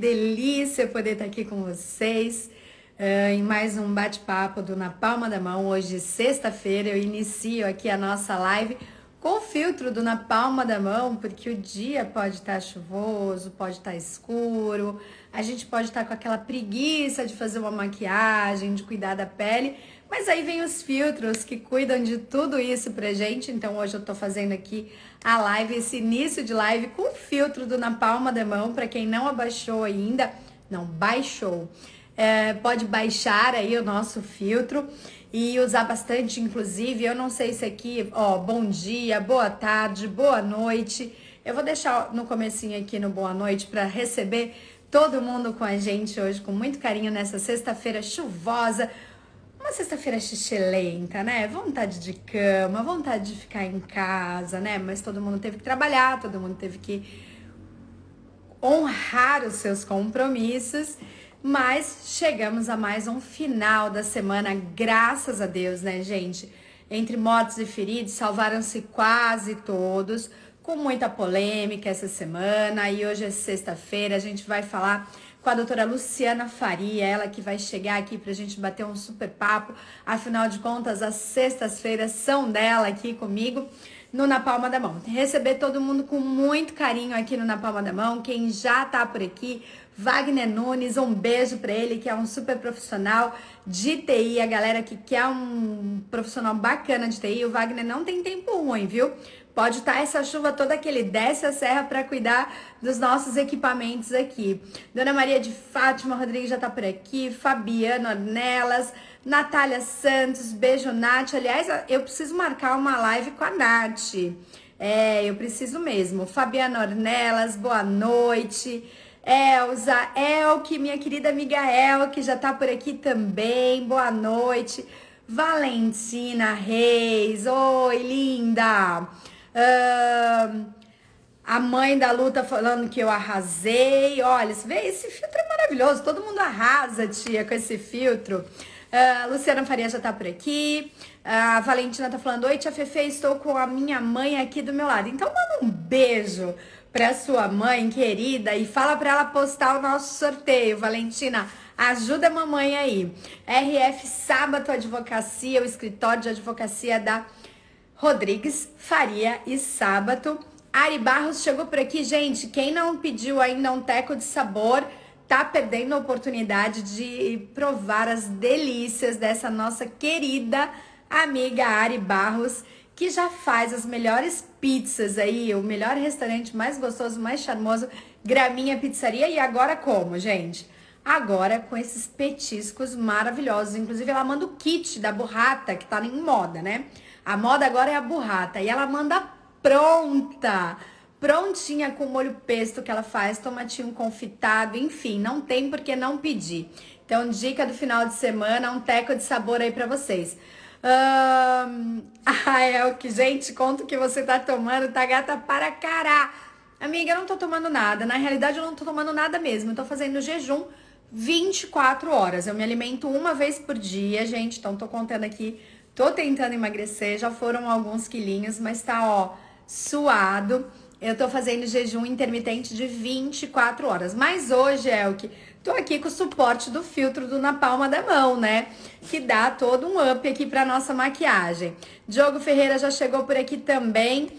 delícia poder estar aqui com vocês em mais um bate-papo do Na Palma da Mão. Hoje, sexta-feira, eu inicio aqui a nossa live com o filtro do Na Palma da Mão, porque o dia pode estar chuvoso, pode estar escuro, a gente pode estar com aquela preguiça de fazer uma maquiagem, de cuidar da pele, mas aí vem os filtros que cuidam de tudo isso pra gente. Então hoje eu tô fazendo aqui a live, esse início de live com o filtro do Na Palma da Mão. Para quem não abaixou ainda, não baixou, pode baixar aí o nosso filtro e usar bastante. Inclusive, eu não sei se aqui, ó, bom dia, boa tarde, boa noite. Eu vou deixar no comecinho aqui no boa noite para receber todo mundo com a gente hoje com muito carinho nessa sexta-feira chuvosa. Uma sexta-feira xixelenta, né? Vontade de cama, vontade de ficar em casa, né? Mas todo mundo teve que trabalhar, todo mundo teve que honrar os seus compromissos. Mas chegamos a mais um final da semana, graças a Deus, né, gente? Entre mortos e feridos, salvaram-se quase todos, com muita polêmica essa semana. E hoje é sexta-feira, a gente vai falar com a doutora Luciana Faria, ela que vai chegar aqui pra gente bater um super papo. Afinal de contas, as sextas-feiras são dela aqui comigo no Na Palma da Mão. Receber todo mundo com muito carinho aqui no Na Palma da Mão. Quem já tá por aqui, Wagner Nunes, um beijo pra ele, que é um super profissional de TI, a galera que quer um profissional bacana de TI. O Wagner não tem tempo ruim, viu? Pode estar essa chuva toda que ele desce a serra para cuidar dos nossos equipamentos aqui. Dona Maria de Fátima Rodrigues já tá por aqui, Fabiana Ornelas, Natália Santos, beijo Nath. Aliás, eu preciso marcar uma live com a Nath. Eu preciso mesmo. Fabiana Ornelas, boa noite. Elza, Elke, minha querida amiga Elke, já tá por aqui também, boa noite. Valentina Reis, oi, linda. A mãe da Lu tá falando que eu arrasei. Olha, você vê, esse filtro é maravilhoso, todo mundo arrasa, tia, com esse filtro. Luciana Faria já tá por aqui. A Valentina tá falando, oi, tia Fefe, estou com a minha mãe aqui do meu lado. Então manda um beijo pra sua mãe querida e fala pra ela postar o nosso sorteio, Valentina. Ajuda a mamãe aí. RF Sábato Advocacia, o escritório de advocacia da Rodrigues Faria e Sábato. Ari Barros chegou por aqui. Gente, quem não pediu ainda um teco de sabor, tá perdendo a oportunidade de provar as delícias dessa nossa querida amiga Ari Barros, que já faz as melhores pizzas aí, o melhor restaurante mais gostoso, mais charmoso, Graminha Pizzaria. E agora como, gente? Agora com esses petiscos maravilhosos. Inclusive, ela manda o kit da burrata, que tá em moda, né? A moda agora é a burrata. E ela manda pronta, prontinha, com molho pesto que ela faz, tomatinho confitado, enfim, não tem por que não pedir. Então, dica do final de semana, um teco de sabor aí pra vocês. Elke, gente, conta o que você tá tomando, tá gata para cará. Amiga, eu não tô tomando nada. Na realidade, eu não tô tomando nada mesmo. Eu tô fazendo jejum 24 horas. Eu me alimento uma vez por dia, gente. Então, tô contando aqui. Tô tentando emagrecer. Já foram alguns quilinhos, mas tá, ó, suado. Eu tô fazendo jejum intermitente de 24 horas. Mas hoje, Elke, tô aqui com o suporte do filtro do Na Palma da Mão, né? Que dá todo um up aqui pra nossa maquiagem. Diogo Ferreira já chegou por aqui também.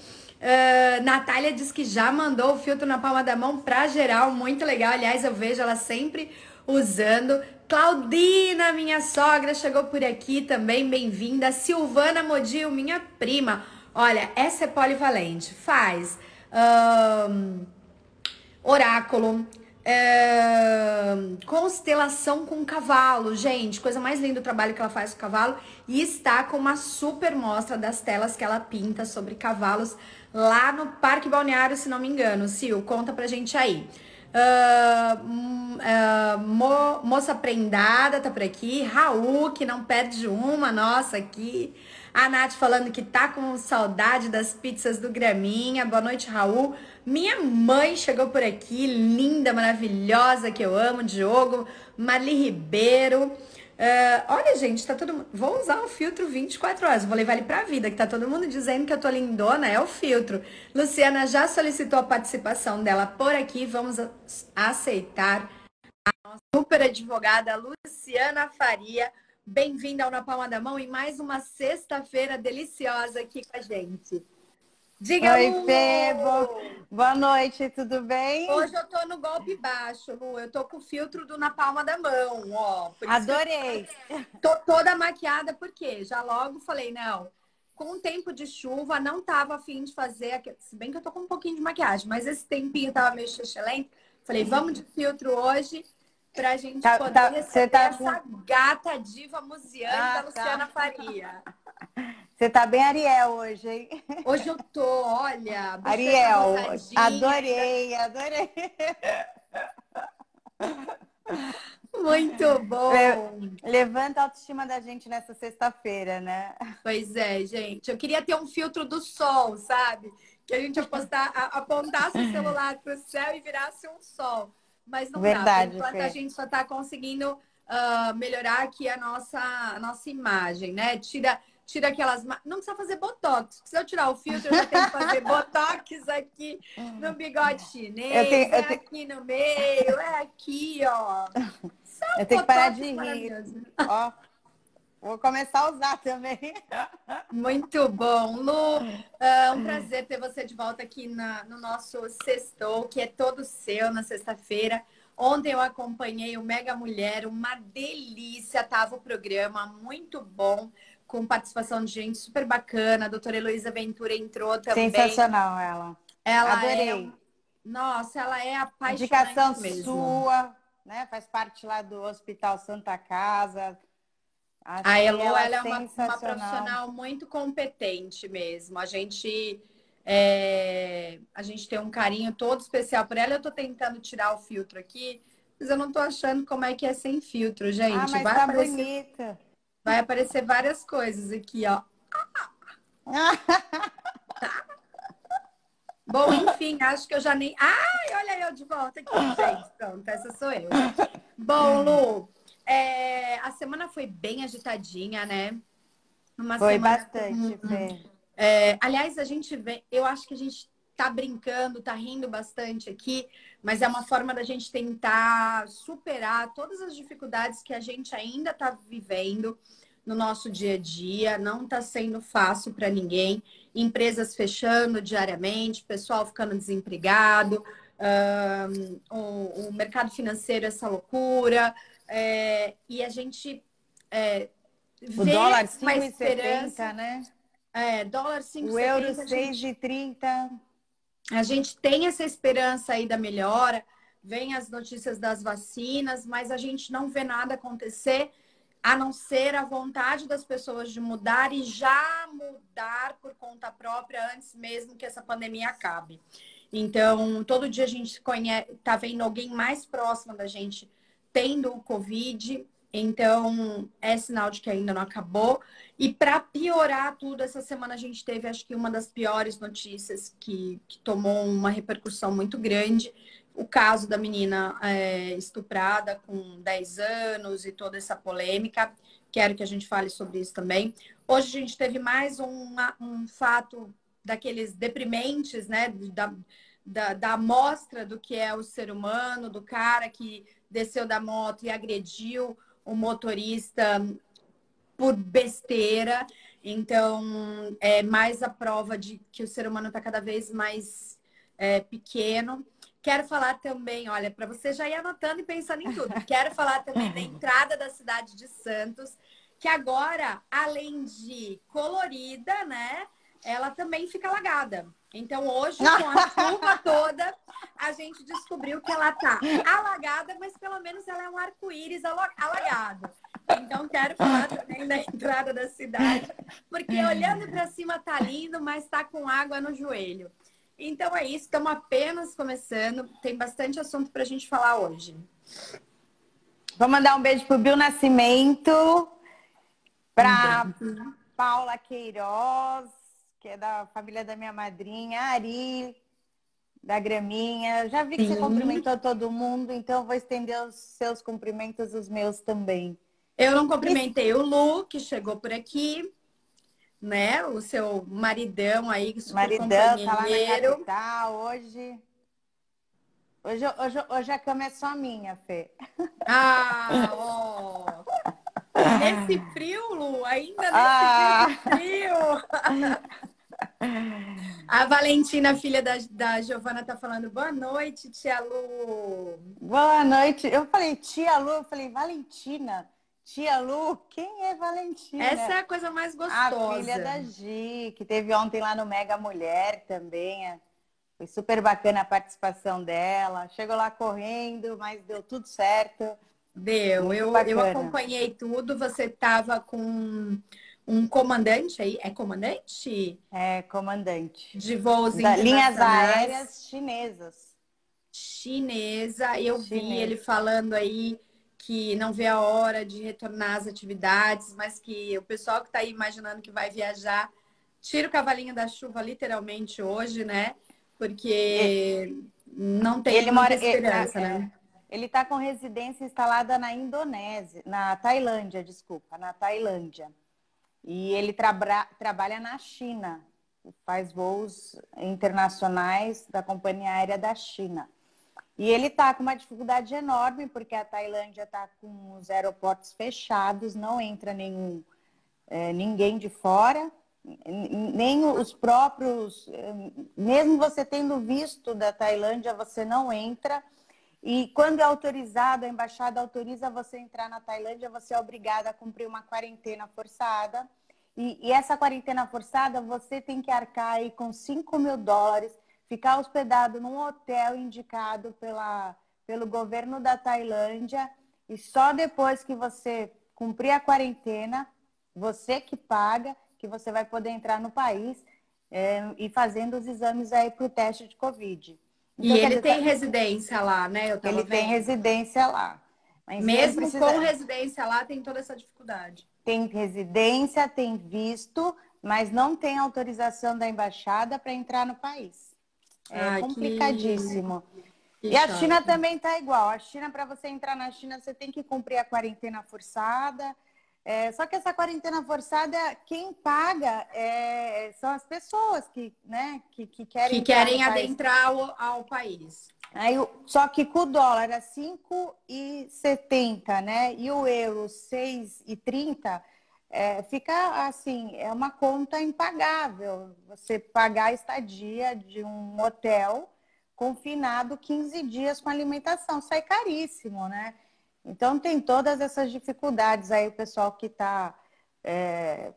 Natália diz que já mandou o filtro Na Palma da Mão pra geral, muito legal. Aliás, eu vejo ela sempre usando. Claudina, minha sogra, chegou por aqui também, bem-vinda. Silvana Modil, minha prima. Olha, essa é polivalente, faz oráculo, constelação com cavalo, gente, coisa mais linda o trabalho que ela faz com cavalo. E está com uma super mostra das telas que ela pinta sobre cavalos lá no Parque Balneário, se não me engano. Sil, conta pra gente aí. Moça Prendada tá por aqui. Raul, que não perde uma, nossa, aqui. A Nath falando que tá com saudade das pizzas do Graminha. Boa noite, Raul. Minha mãe chegou por aqui, linda, maravilhosa, que eu amo, Diogo. Marli Ribeiro. Olha, gente, tá todo mundo... Vou usar o filtro 24 horas, vou levar ele pra vida, que tá todo mundo dizendo que eu tô lindona, é o filtro. Luciana já solicitou a participação dela por aqui, vamos aceitar nossa super advogada Luciana Faria. Bem-vinda ao Na Palma da Mão e mais uma sexta-feira deliciosa aqui com a gente. Diga, Oi, Lu! Fê, boa noite, tudo bem? Hoje eu tô no golpe baixo, Lu. Eu tô com o filtro do Na Palma da Mão, ó. Por isso Adorei! que eu tô toda maquiada, porque já logo falei, não, com o tempo de chuva, não tava afim de fazer, se bem que eu tô com um pouquinho de maquiagem, mas esse tempinho tava meio xixelento. Falei, vamos de filtro hoje pra gente poder Você receber tá essa gata diva museane da Luciana tá. Faria. Você tá bem Ariel hoje, hein? Hoje eu tô, olha, bochecha Ariel, rosadinha, ainda adorei. muito bom. Levanta a autoestima da gente nessa sexta-feira, né? Pois é, gente. Eu queria ter um filtro do sol, sabe? Que a gente apontasse o celular para o céu e virasse um sol. Mas não dá. Por Verdade, enquanto, a Fê. gente só está conseguindo melhorar aqui a nossa imagem, né? Tira aquelas... Não precisa fazer botox. Se eu tirar o filtro, eu já tenho que fazer botox aqui no bigode chinês, aqui no meio, é aqui, ó. Só Eu um tenho que parar de botox rir. maravilhoso. Ó, vou começar a usar também. Muito bom, Lu. Um prazer ter você de volta aqui no nosso Sextou, que é todo seu na sexta-feira. Ontem eu acompanhei o Mega Mulher, uma delícia, tava o programa, muito bom, com participação de gente super bacana. A doutora Heloísa Ventura entrou também. Sensacional ela. Ela Adorei. nossa, ela é Indicação apaixonante mesmo. sua, né? Faz parte lá do Hospital Santa Casa. A Achei Elo, ela ela é uma sensacional. profissional muito competente mesmo. A gente tem um carinho todo especial por ela. Eu tô tentando tirar o filtro aqui, mas eu não tô achando como é que é sem filtro, Ah, gente. mas tá bonita. Vai aparecer várias coisas aqui, ó. Bom, enfim, acho que eu já nem. Ai, olha eu de volta aqui, gente. Pronto, essa sou eu. Bom, Lu, a semana foi bem agitadinha, né? Uma Foi semana bastante, Fê. aliás, a gente vê, eu acho que a gente tá brincando, tá rindo bastante aqui, mas é uma forma da gente tentar superar todas as dificuldades que a gente ainda tá vivendo no nosso dia a dia. Não tá sendo fácil para ninguém. Empresas fechando diariamente, pessoal ficando desempregado, o mercado financeiro, essa loucura, e a gente O vê dólar uma 5,70, esperança. né? Dólar O euro 5,70, 6,30. a gente tem essa esperança aí da melhora, vem as notícias das vacinas, mas a gente não vê nada acontecer, a não ser a vontade das pessoas de mudar e já mudar por conta própria antes mesmo que essa pandemia acabe. Então, todo dia a gente tá vendo alguém mais próximo da gente tendo o Covid, então é sinal de que ainda não acabou. E para piorar tudo, essa semana a gente teve, acho que uma das piores notícias que tomou uma repercussão muito grande. O caso da menina estuprada com 10 anos e toda essa polêmica. Quero que a gente fale sobre isso também. Hoje a gente teve mais um fato daqueles deprimentes, né? Da amostra do que é o ser humano, do cara que desceu da moto e agrediu o motorista por besteira. Então, é mais a prova de que o ser humano está cada vez mais pequeno. Quero falar também, olha, para você já ir anotando e pensando em tudo. Quero falar também da entrada da cidade de Santos, que agora, além de colorida, né, ela também fica alagada. Então, hoje, com a chuva toda, a gente descobriu que ela tá alagada, mas pelo menos ela é um arco-íris alagado. Então, quero falar também da entrada da cidade, porque olhando para cima tá lindo, mas tá com água no joelho. Então é isso, estamos apenas começando, tem bastante assunto para a gente falar hoje. Vou mandar um beijo pro Bill Nascimento, para Paula Queiroz, que é da família da minha madrinha, Ari, da Graminha. Já vi que você cumprimentou todo mundo, então vou estender os seus cumprimentos, os meus também. Eu não cumprimentei o Lu, que chegou por aqui, né? O seu maridão aí, super Maridão, tá lá na companheiro. capital hoje. Hoje a cama é só minha, Fê. Ah, ó. Nesse frio, Lu, ainda nesse frio. A Valentina, filha da Giovana, tá falando boa noite, tia Lu. Boa noite. Eu falei tia Lu, eu falei Valentina. Tia Lu, quem é Essa Valentina? é a coisa mais A filha gostosa. da Gi, que teve ontem lá no Mega Mulher também. Foi super bacana a participação dela. Chegou lá correndo, mas deu tudo certo. Deu, Muito eu bacana. acompanhei tudo. Você tava com um comandante aí? É comandante? É, comandante. De voos Das linhas internacionais. aéreas chinesas. Chinesa. Eu vi ele Chinês. falando aí que não vê a hora de retornar às atividades, mas que o pessoal que está aí imaginando que vai viajar, tira o cavalinho da chuva literalmente hoje, né? Porque não tem Ele muita mora, esperança, né? ele está com residência instalada na Indonésia, na Tailândia, desculpa, na Tailândia. E ele trabalha na China, faz voos internacionais da companhia aérea da China. E ele está com uma dificuldade enorme, porque a Tailândia está com os aeroportos fechados, não entra ninguém de fora, nem os próprios, mesmo você tendo visto da Tailândia, você não entra. E quando é autorizado, a embaixada autoriza você entrar na Tailândia, você é obrigada a cumprir uma quarentena forçada. E essa quarentena forçada, você tem que arcar aí com US$ 5.000, ficar hospedado num hotel indicado pelo governo da Tailândia, e só depois que você cumprir a quarentena, você que paga, que você vai poder entrar no país e fazendo os exames aí para o teste de Covid. E Então, quer ele dizer, tem residência lá, né? Eu tava ele tem vendo. residência lá. Mas ele Mesmo com precisa. residência lá, tem toda essa dificuldade. Tem residência, tem visto, mas não tem autorização da embaixada para entrar no país. É Ai, complicadíssimo. que E a China chato. também está igual. A China, para você entrar na China, você tem que cumprir a quarentena forçada. Só que essa quarentena forçada, quem paga são as pessoas que querem Que entrar no querem país. adentrar ao país. Aí, só que com o dólar a 5,70, né? E o euro 6,30, fica assim, é uma conta impagável. Você pagar a estadia de um hotel confinado 15 dias com alimentação, sai caríssimo, né? Então tem todas essas dificuldades aí, o pessoal que está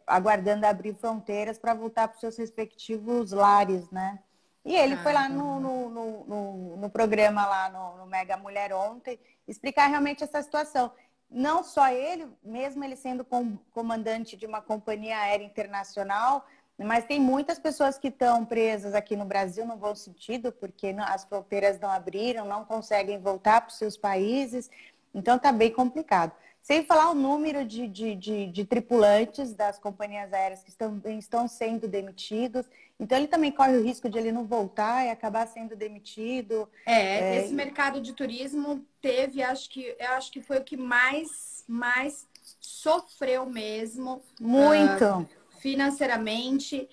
aguardando abrir fronteiras para voltar para os seus respectivos lares, né? E ele foi lá Caramba. no programa lá no Mega Mulher ontem explicar realmente essa situação. Não só ele, mesmo ele sendo comandante de uma companhia aérea internacional, mas tem muitas pessoas que estão presas aqui no Brasil no bom sentido, porque as fronteiras não abriram, não conseguem voltar para os seus países. Então tá bem complicado. Sem falar o número de tripulantes das companhias aéreas que estão sendo demitidos. Então ele também corre o risco de ele não voltar e acabar sendo demitido. Esse mercado de turismo teve, eu acho que foi o que mais sofreu mesmo, Muito. financeiramente,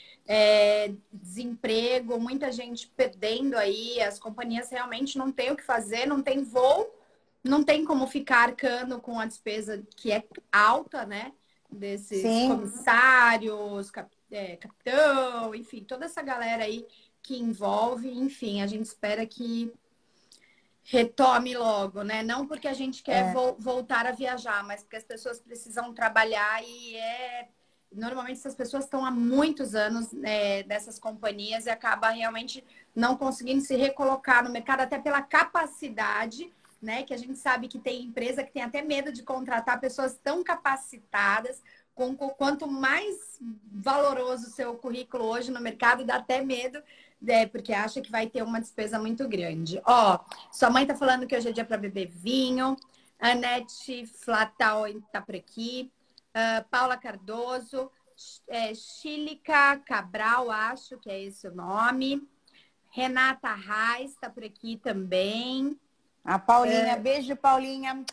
desemprego, muita gente perdendo aí, as companhias realmente não têm o que fazer, não tem voo, não tem como ficar arcando com a despesa que é alta, né? Desses Sim. comissários, capitão, enfim, toda essa galera aí que envolve, enfim, a gente espera que retome logo, né? Não porque a gente quer voltar a viajar, mas porque as pessoas precisam trabalhar normalmente essas pessoas estão há muitos anos nessas companhias e acaba realmente não conseguindo se recolocar no mercado, até pela capacidade, né? Que a gente sabe que tem empresa que tem até medo de contratar pessoas tão capacitadas. Quanto mais valoroso o seu currículo hoje no mercado, dá até medo, porque acha que vai ter uma despesa muito grande. Ó, sua mãe tá falando que hoje é dia para beber vinho. Anete Flatal tá por aqui. Paula Cardoso. Chílica Cabral, acho que é esse o nome. Renata Reis tá por aqui também. A Paulinha, beijo, Paulinha.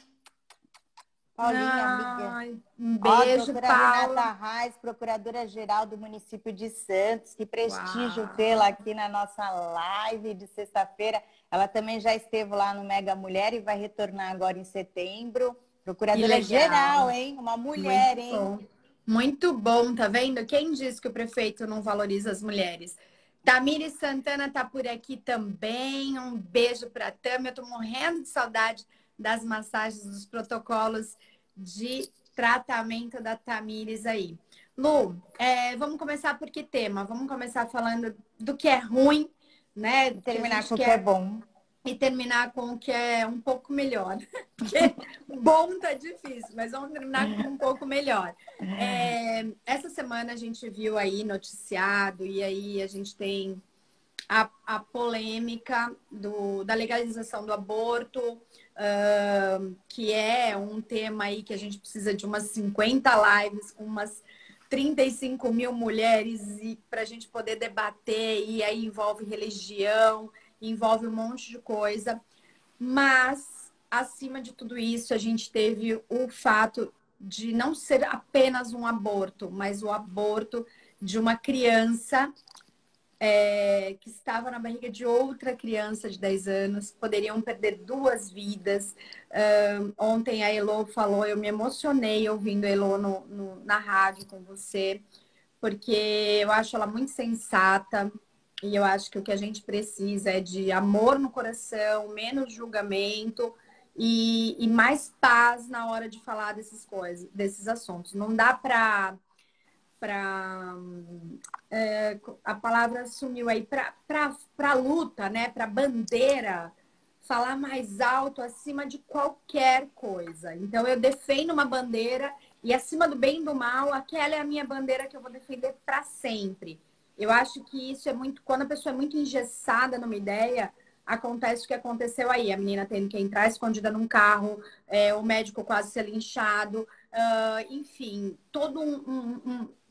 Paulinha, amiga. Ai, um Ó, beijo, doutora Paula. Renata Reis, procuradora-geral do município de Santos. Que prestígio tê-la Uau, aqui na nossa live de sexta-feira. Ela também já esteve lá no Mega Mulher e vai retornar agora em setembro. que Procuradora-geral, legal. hein? Uma Muito mulher, hein? bom. Muito bom, tá vendo? Quem disse que o prefeito não valoriza as mulheres? Tamires Santana tá por aqui também. Um beijo para Tami. Eu tô morrendo de saudade das massagens, dos protocolos de tratamento da Tamires aí. Lu, vamos começar por que tema? Vamos começar falando do que é ruim, né? E Que a terminar gente com o que é quer bom. e terminar com o que é um pouco melhor. Porque bom tá difícil, mas vamos terminar com um pouco melhor. Essa semana a gente viu aí noticiado, e aí a gente tem a polêmica da legalização do aborto, que é um tema aí que a gente precisa de umas 50 lives com umas 35 mil mulheres para a gente poder debater, e aí envolve religião, envolve um monte de coisa. Mas, acima de tudo isso, a gente teve o fato de não ser apenas um aborto, mas o aborto de uma criança que estava na barriga de outra criança de 10 anos, poderiam perder duas vidas. Ontem a Elo falou, eu me emocionei ouvindo a Elo na rádio com você, porque eu acho ela muito sensata, e eu acho que o que a gente precisa é de amor no coração, menos julgamento e mais paz na hora de falar dessas coisas, desses assuntos. Não dá para a palavra sumiu aí, para luta, né? Para bandeira, falar mais alto acima de qualquer coisa. Então, eu defendo uma bandeira e acima do bem e do mal, aquela é a minha bandeira que eu vou defender para sempre. Eu acho que isso é muito... Quando a pessoa é muito engessada numa ideia, acontece o que aconteceu aí. A menina tendo que entrar escondida num carro, o médico quase ser linchado, enfim, todo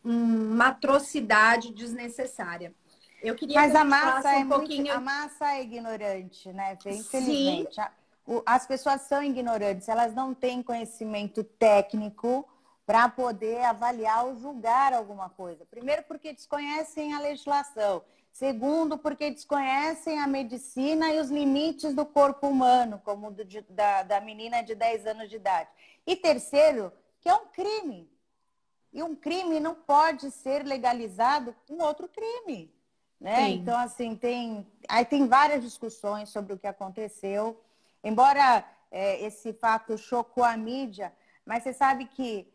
uma atrocidade desnecessária. Eu queria que Mas a a gente massa falasse é um muito, a pouquinho. massa é ignorante, né, Fê? Sim, Infelizmente. As pessoas são ignorantes, elas não têm conhecimento técnico para poder avaliar ou julgar alguma coisa. Primeiro, porque desconhecem a legislação. Segundo, porque desconhecem a medicina e os limites do corpo humano, como da menina de 10 anos de idade. E terceiro, que é um crime. E um crime não pode ser legalizado com outro crime, né? sim. Então, assim, aí tem várias discussões sobre o que aconteceu. Embora esse fato chocou a mídia, mas você sabe que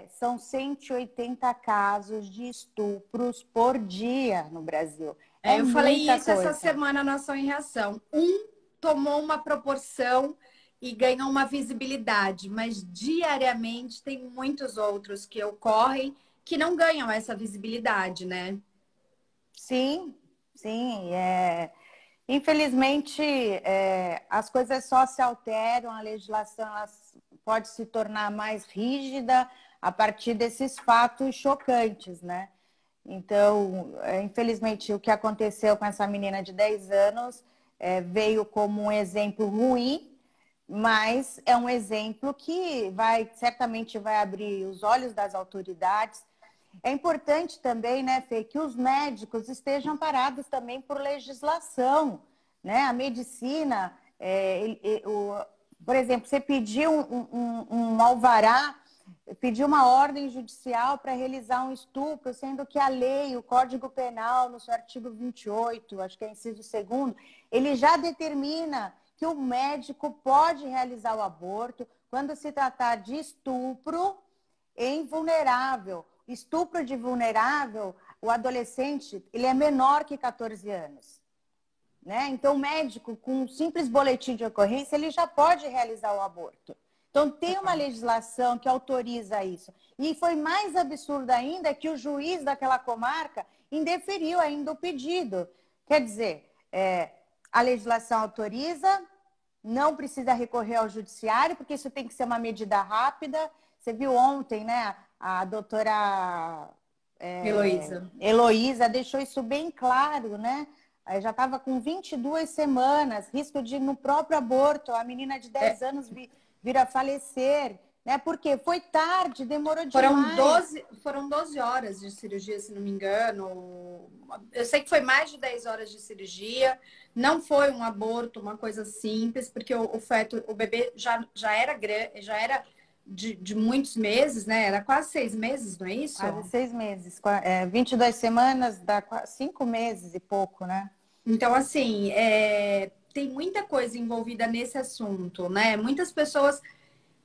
são 180 casos de estupros por dia no Brasil. É Eu falei muita isso essa coisa. semana na Ação em Reação. Um tomou uma proporção e ganhou uma visibilidade, mas diariamente tem muitos outros que ocorrem que não ganham essa visibilidade, né? Sim, sim. Infelizmente, as coisas só se alteram, a legislação pode se tornar mais rígida a partir desses fatos chocantes, né? Então, infelizmente, o que aconteceu com essa menina de 10 anos veio como um exemplo ruim, mas é um exemplo que certamente vai abrir os olhos das autoridades. É importante também, né, Fê, que os médicos estejam parados também por legislação, né? A medicina, por exemplo, você pediu um alvará, pediu uma ordem judicial para realizar um estupro, sendo que a lei, o Código Penal, no seu artigo 28, acho que é inciso 2º, ele já determina que o médico pode realizar o aborto quando se tratar de estupro em vulnerável. Estupro de vulnerável, o adolescente, ele é menor que 14 anos. Né? Então, o médico, com um simples boletim de ocorrência, ele já pode realizar o aborto. Então, tem uma legislação que autoriza isso. E foi mais absurdo ainda que o juiz daquela comarca indeferiu ainda o pedido. Quer dizer, a legislação autoriza, não precisa recorrer ao judiciário, porque isso tem que ser uma medida rápida. Você viu ontem, né? A doutora Heloísa. Heloísa deixou isso bem claro, né? Já estava com 22 semanas, risco de, no próprio aborto, a menina de 10 anos vir a falecer. né? Porque foi tarde, demorou Foram demais. 12 horas de cirurgia, se não me engano. Eu sei que foi mais de 10 horas de cirurgia. Não foi um aborto, uma coisa simples, porque o feto, o bebê já era grande, já era de muitos meses, né? Era quase 6 meses, não é isso? Quase 6 meses. 22 semanas, dá 5 meses e pouco, né? Então, assim, tem muita coisa envolvida nesse assunto, né? Muitas pessoas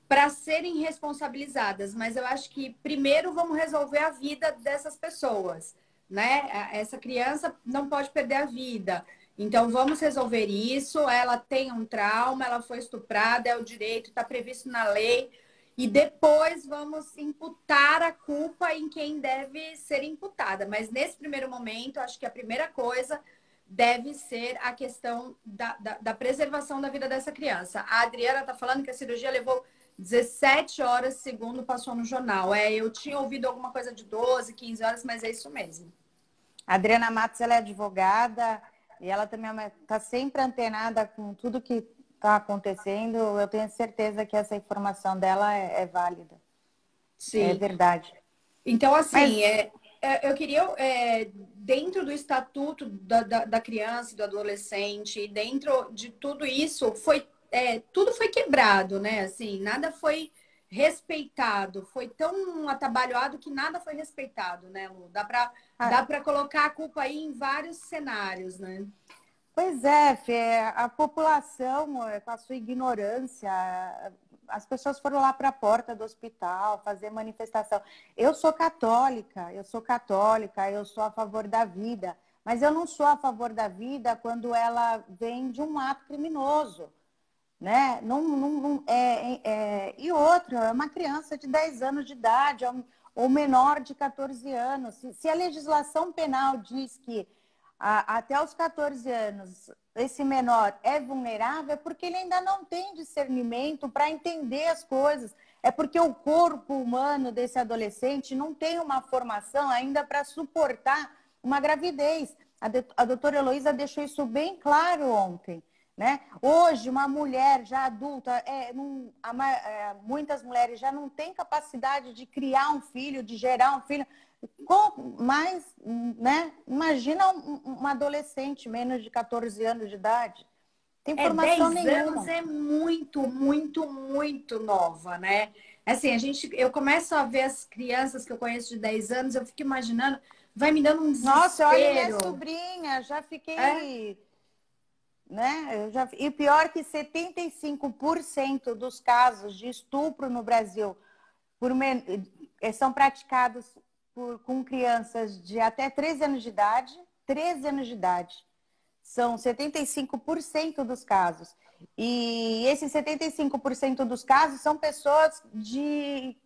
para serem responsabilizadas, mas eu acho que primeiro vamos resolver a vida dessas pessoas, né? Essa criança não pode perder a vida. Então vamos resolver isso. Ela tem um trauma, ela foi estuprada, é o direito, está previsto na lei. E depois vamos imputar a culpa em quem deve ser imputada. Mas nesse primeiro momento, acho que a primeira coisa deve ser a questão da preservação da vida dessa criança. A Adriana está falando que a cirurgia levou 17 horas, segundo passou no jornal. Eu tinha ouvido alguma coisa de 12, 15 horas, mas é isso mesmo. A Adriana Matos, ela é advogada e ela também está sempre antenada com tudo que está acontecendo. Eu tenho certeza que essa informação dela é válida. Sim. É verdade. Então, assim, eu queria, dentro do estatuto da criança e do adolescente, dentro de tudo isso, tudo foi quebrado, né? Assim, nada foi respeitado. Foi tão atabalhoado que nada foi respeitado, né, Lu? Dá para colocar a culpa aí em vários cenários, né? Pois é, Fê, a população, com a sua ignorância, as pessoas foram lá para a porta do hospital fazer manifestação. Eu sou católica, eu sou a favor da vida, mas eu não sou a favor da vida quando ela vem de um ato criminoso, né? E outro, é uma criança de 10 anos de idade, ou menor de 14 anos. Se a legislação penal diz que até os 14 anos esse menor é vulnerável, é porque ele ainda não tem discernimento para entender as coisas. É porque o corpo humano desse adolescente não tem uma formação ainda para suportar uma gravidez. A doutora Heloísa deixou isso bem claro ontem, né? Hoje, uma mulher já adulta, muitas mulheres já não têm capacidade de criar um filho, de gerar um filho. Mas, né? Imagina um adolescente, menos de 14 anos de idade. Tem formação 10 nenhuma. anos é muito, muito, muito nova, né? Assim, eu começo a ver as crianças que eu conheço de 10 anos, eu fico imaginando, vai me dando um desespero. Nossa, olha minha sobrinha, já fiquei... Né? E pior que 75% dos casos de estupro no Brasil são praticados com crianças de até 13 anos de idade. 13 anos de idade. São 75% dos casos. E esses 75% dos casos são pessoas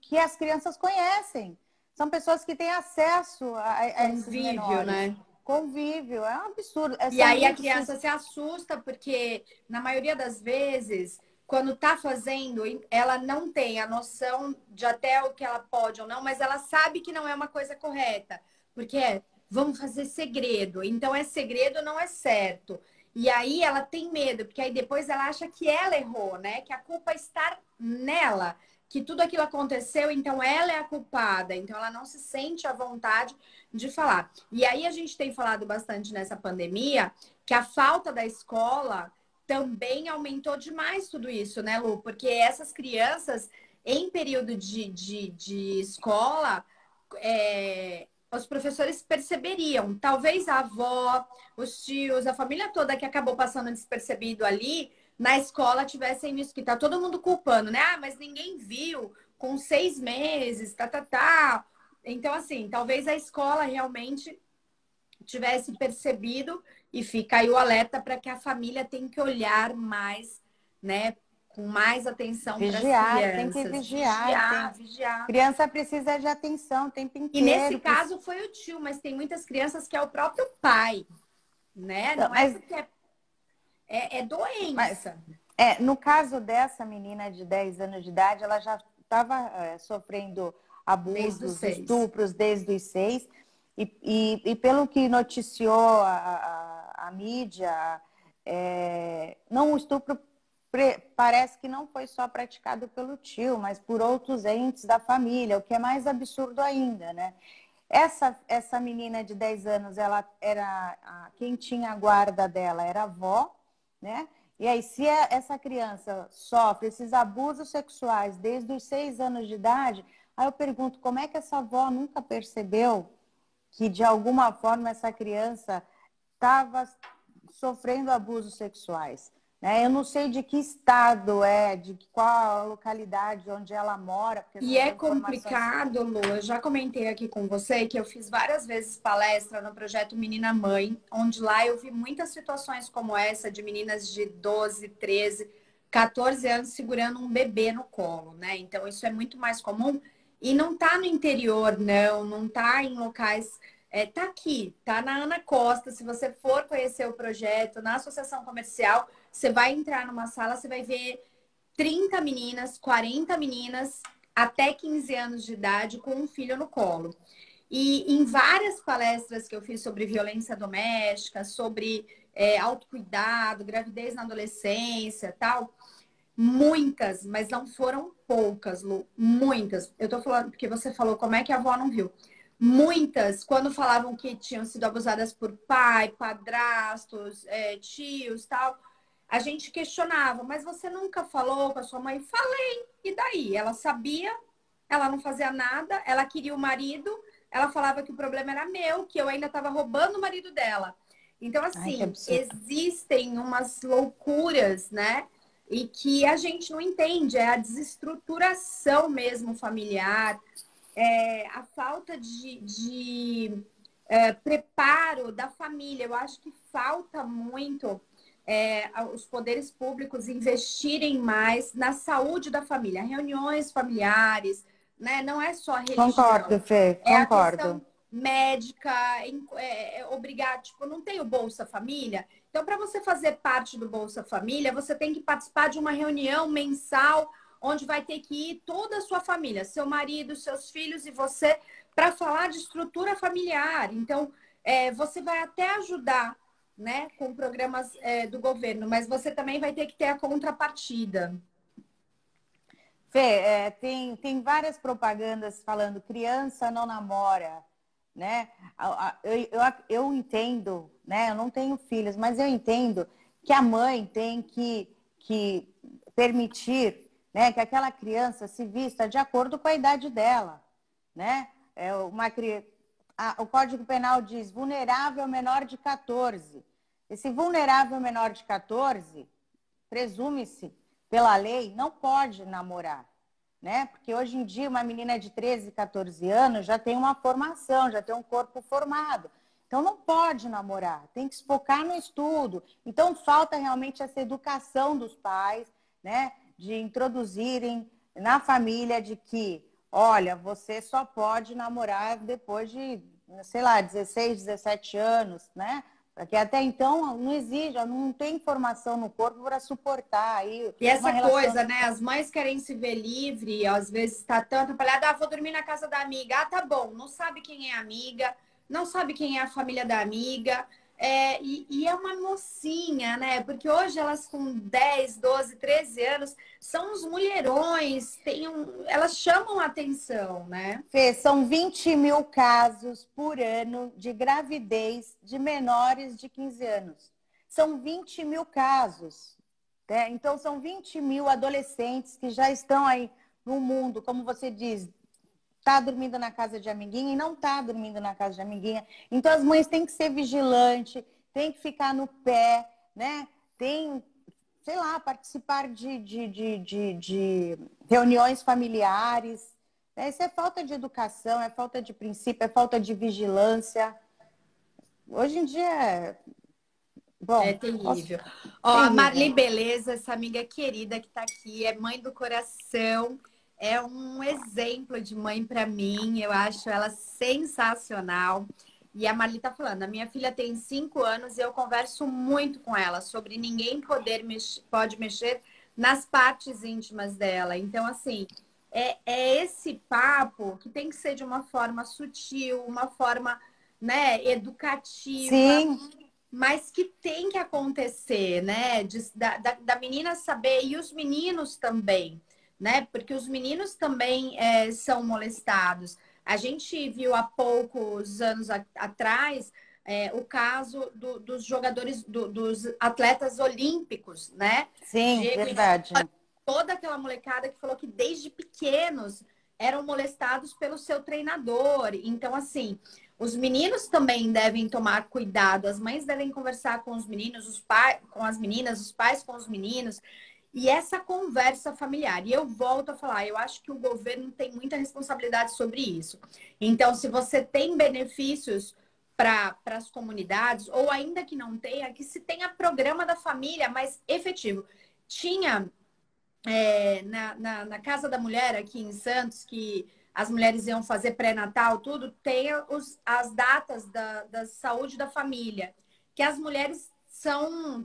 que as crianças conhecem. São pessoas que têm acesso a esses menores. Né? Convívio, é um absurdo. E aí a criança se assusta porque, na maioria das vezes, quando tá fazendo, ela não tem a noção de até o que ela pode ou não, mas ela sabe que não é uma coisa correta. Porque vamos fazer segredo. Então, segredo não é certo. E aí ela tem medo, porque aí depois ela acha que ela errou, né? Que a culpa está nela. Que tudo aquilo aconteceu, então ela é a culpada. Então ela não se sente à vontade de falar. E aí a gente tem falado bastante nessa pandemia que a falta da escola também aumentou demais tudo isso, né, Lu? Porque essas crianças, em período de escola, os professores perceberiam. Talvez a avó, os tios, a família toda que acabou passando despercebido ali, na escola tivessem visto que tá todo mundo culpando, né? Ah, mas ninguém viu com 6 meses, tá. Então, assim, talvez a escola realmente tivesse percebido e fica aí o alerta para que a família tem que olhar mais, né? Com mais atenção para as crianças. Tem que vigiar. Criança precisa de atenção o tempo inteiro. E nesse caso foi o tio, mas tem muitas crianças que é o próprio pai, né? Não é porque é doença. No caso dessa menina de 10 anos de idade, ela já estava sofrendo abusos, estupros desde os 6. E pelo que noticiou a mídia, não o estupro parece que não foi só praticado pelo tio, mas por outros entes da família, o que é mais absurdo ainda, né? Essa menina de 10 anos, ela era quem tinha a guarda dela era a avó, né? E aí, se essa criança sofre esses abusos sexuais desde os 6 anos de idade, aí eu pergunto, como é que essa avó nunca percebeu que, de alguma forma, essa criança estava sofrendo abusos sexuais? Né? Eu não sei de que estado de qual a localidade onde ela mora, porque E essas é informações... complicado, Lu. Eu já comentei aqui com você que eu fiz várias vezes palestra no projeto Menina Mãe, onde lá eu vi muitas situações como essa de meninas de 12, 13, 14 anos segurando um bebê no colo, né? Então isso é muito mais comum e não tá no interior, não tá em locais. Tá aqui, tá na Ana Costa. Se você for conhecer o projeto na Associação Comercial, você vai entrar numa sala, você vai ver 30 meninas, 40 meninas até 15 anos de idade com um filho no colo. E em várias palestras que eu fiz sobre violência doméstica, sobre autocuidado, gravidez na adolescência, tal, muitas, mas não foram poucas, Lu, muitas. Eu tô falando porque você falou como é que a avó não viu. Muitas, quando falavam que tinham sido abusadas por pai, padrastos, tios, tal, a gente questionava, mas você nunca falou com a sua mãe? Falei. E daí? Ela sabia, ela não fazia nada, ela queria o marido, ela falava que o problema era meu, que eu ainda estava roubando o marido dela. Então, Ai, que assim, absurdo. existem umas loucuras, né? E que a gente não entende, é a desestruturação mesmo familiar, a falta de preparo da família. Eu acho que falta muito os poderes públicos investirem mais na saúde da família, reuniões familiares, né? Não é só a Concordo, religião, Fê, é a concordo. questão médica, obrigar, tipo, não tem o Bolsa Família. Então, para você fazer parte do Bolsa Família, você tem que participar de uma reunião mensal, onde vai ter que ir toda a sua família, seu marido, seus filhos e você, para falar de estrutura familiar. Então, você vai até ajudar, né, com programas do governo, mas você também vai ter que ter a contrapartida. Fê, tem várias propagandas falando criança não namora, né? Eu entendo, né? Eu não tenho filhos, mas eu entendo que a mãe tem que permitir, né, que aquela criança se vista de acordo com a idade dela, né? O Código Penal diz vulnerável menor de 14. Esse vulnerável menor de 14, presume-se pela lei, não pode namorar, né? Porque hoje em dia uma menina de 13, 14 anos já tem uma formação, já tem um corpo formado. Então não pode namorar, tem que se focar no estudo. Então falta realmente essa educação dos pais, né? De introduzirem na família de que, olha, você só pode namorar depois de, sei lá, 16, 17 anos, né? Porque até então não exige, não tem formação no corpo para suportar aí E uma essa relação. coisa, né? As mães querem se ver livre, às vezes está tão atrapalhada, vou dormir na casa da amiga. Ah, tá bom, não sabe quem é a amiga, não sabe quem é a família da amiga. E é uma mocinha, né? Porque hoje elas com 10, 12, 13 anos são uns mulherões, elas chamam a atenção, né? Fê, são 20 mil casos por ano de gravidez de menores de 15 anos. São 20 mil casos. Né? Então, são 20 mil adolescentes que já estão aí no mundo, como você diz, tá dormindo na casa de amiguinha e não tá dormindo na casa de amiguinha. Então, as mães têm que ser vigilantes, têm que ficar no pé, né? Tem, sei lá, participar de reuniões familiares. Isso é falta de educação, é falta de princípio, é falta de vigilância. Hoje em dia, É bom, terrível. Ó, a Marli terrível. Beleza, essa amiga querida que tá aqui, é mãe do coração, é um exemplo de mãe para mim, eu acho ela sensacional. E a Marli tá falando, a minha filha tem 5 anos e eu converso muito com ela sobre ninguém pode mexer nas partes íntimas dela. Então, assim, é esse papo que tem que ser de uma forma sutil, uma forma, né, educativa. Sim, mas que tem que acontecer, né? Da menina saber, e os meninos também, né? Porque os meninos também são molestados. A gente viu há poucos anos atrás o caso dos jogadores, dos atletas olímpicos, né? Sim, Diego, verdade. toda aquela molecada que falou que desde pequenos eram molestados pelo seu treinador. Então, assim, os meninos também devem tomar cuidado, as mães devem conversar com os meninos, os pais com as meninas, os pais com os meninos, e essa conversa familiar. E eu volto a falar, eu acho que o governo tem muita responsabilidade sobre isso. Então, se você tem benefícios para as comunidades, ou ainda que não tenha, que se tenha programa da família mais efetivo. Tinha na Casa da Mulher aqui em Santos, que as mulheres iam fazer pré-natal, tudo, tem as datas da saúde da família, que as mulheres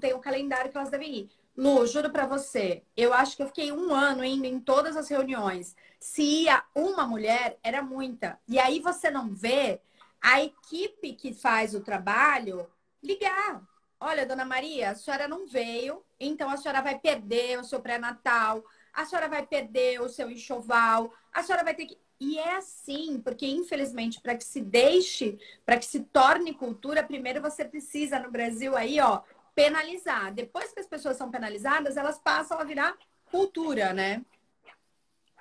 tem o calendário que elas devem ir. Lu, juro pra você, eu acho que eu fiquei um ano indo em todas as reuniões. Se ia uma mulher, era muita. E aí você não vê a equipe que faz o trabalho ligar. Olha, dona Maria, a senhora não veio, então a senhora vai perder o seu pré-natal, a senhora vai perder o seu enxoval, a senhora vai ter que. E é assim, porque infelizmente, para que se deixe, para que se torne cultura, primeiro você precisa no Brasil aí, ó, penalizar. Depois que as pessoas são penalizadas, elas passam a virar cultura, né?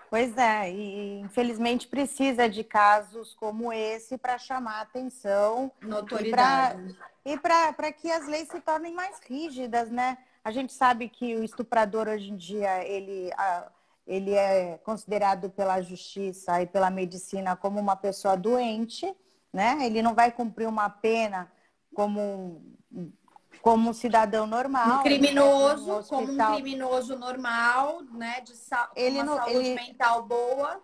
Pois é, e infelizmente precisa de casos como esse para chamar atenção Notoriedade. e para que as leis se tornem mais rígidas, né? A gente sabe que o estuprador hoje em dia ele é considerado pela justiça e pela medicina como uma pessoa doente, né? Ele não vai cumprir uma pena como como um cidadão Um normal, ele vai para um criminoso, como um hospital. criminoso normal, né? Com Ele, uma não, saúde ele, mental boa.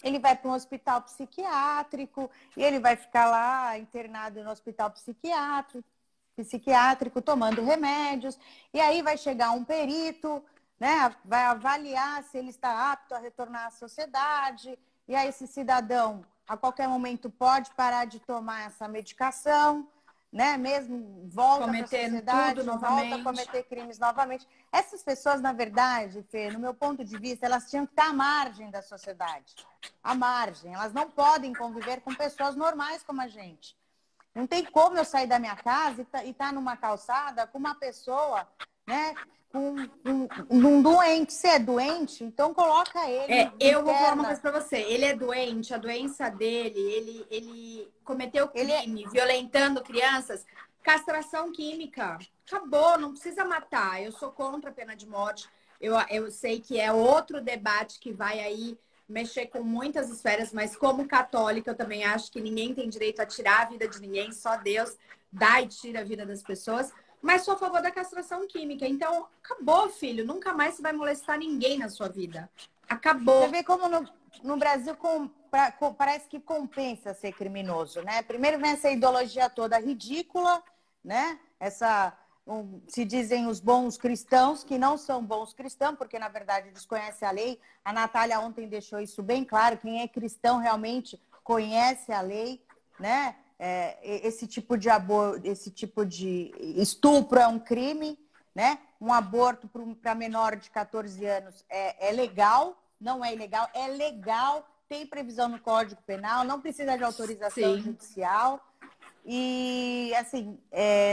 Ele vai para um hospital psiquiátrico e ele vai ficar lá internado no hospital psiquiátrico tomando remédios. E aí vai chegar um perito, né? Vai avaliar se ele está apto a retornar à sociedade. E aí esse cidadão, a qualquer momento, pode parar de tomar essa medicação, né? Mesmo volta para a Cometendo tudo sociedade, volta a novamente. cometer crimes novamente. Essas pessoas, na verdade, Fê, no meu ponto de vista, elas tinham que estar à margem da sociedade. À margem. Elas não podem conviver com pessoas normais como a gente. Não tem como eu sair da minha casa e estar numa calçada com uma pessoa, né? Com um doente. Se é doente, então coloca ele, Eu vou falar uma interna. coisa pra você. Ele é doente, a doença dele, ele cometeu Ele é, crime, violentando crianças, castração química. Acabou, não precisa matar. Eu sou contra a pena de morte. Eu sei que é outro debate que vai aí mexer com muitas esferas, mas como católica, eu também acho que ninguém tem direito a tirar a vida de ninguém, só Deus dá e tira a vida das pessoas. Mas sou a favor da castração química. Então, acabou, filho. Nunca mais você vai molestar ninguém na sua vida. Você Acabou. vê como no Brasil parece que compensa ser criminoso, né? Primeiro vem essa ideologia toda ridícula, né? Se dizem os bons cristãos, que não são bons cristãos, porque na verdade desconhecem a lei. A Natália ontem deixou isso bem claro, quem é cristão realmente conhece a lei, né? Esse tipo de esse tipo de estupro é um crime, né? Um aborto para menor de 14 anos é legal, não é ilegal, é legal, tem previsão no Código Penal, não precisa de autorização Sim. judicial. E, assim,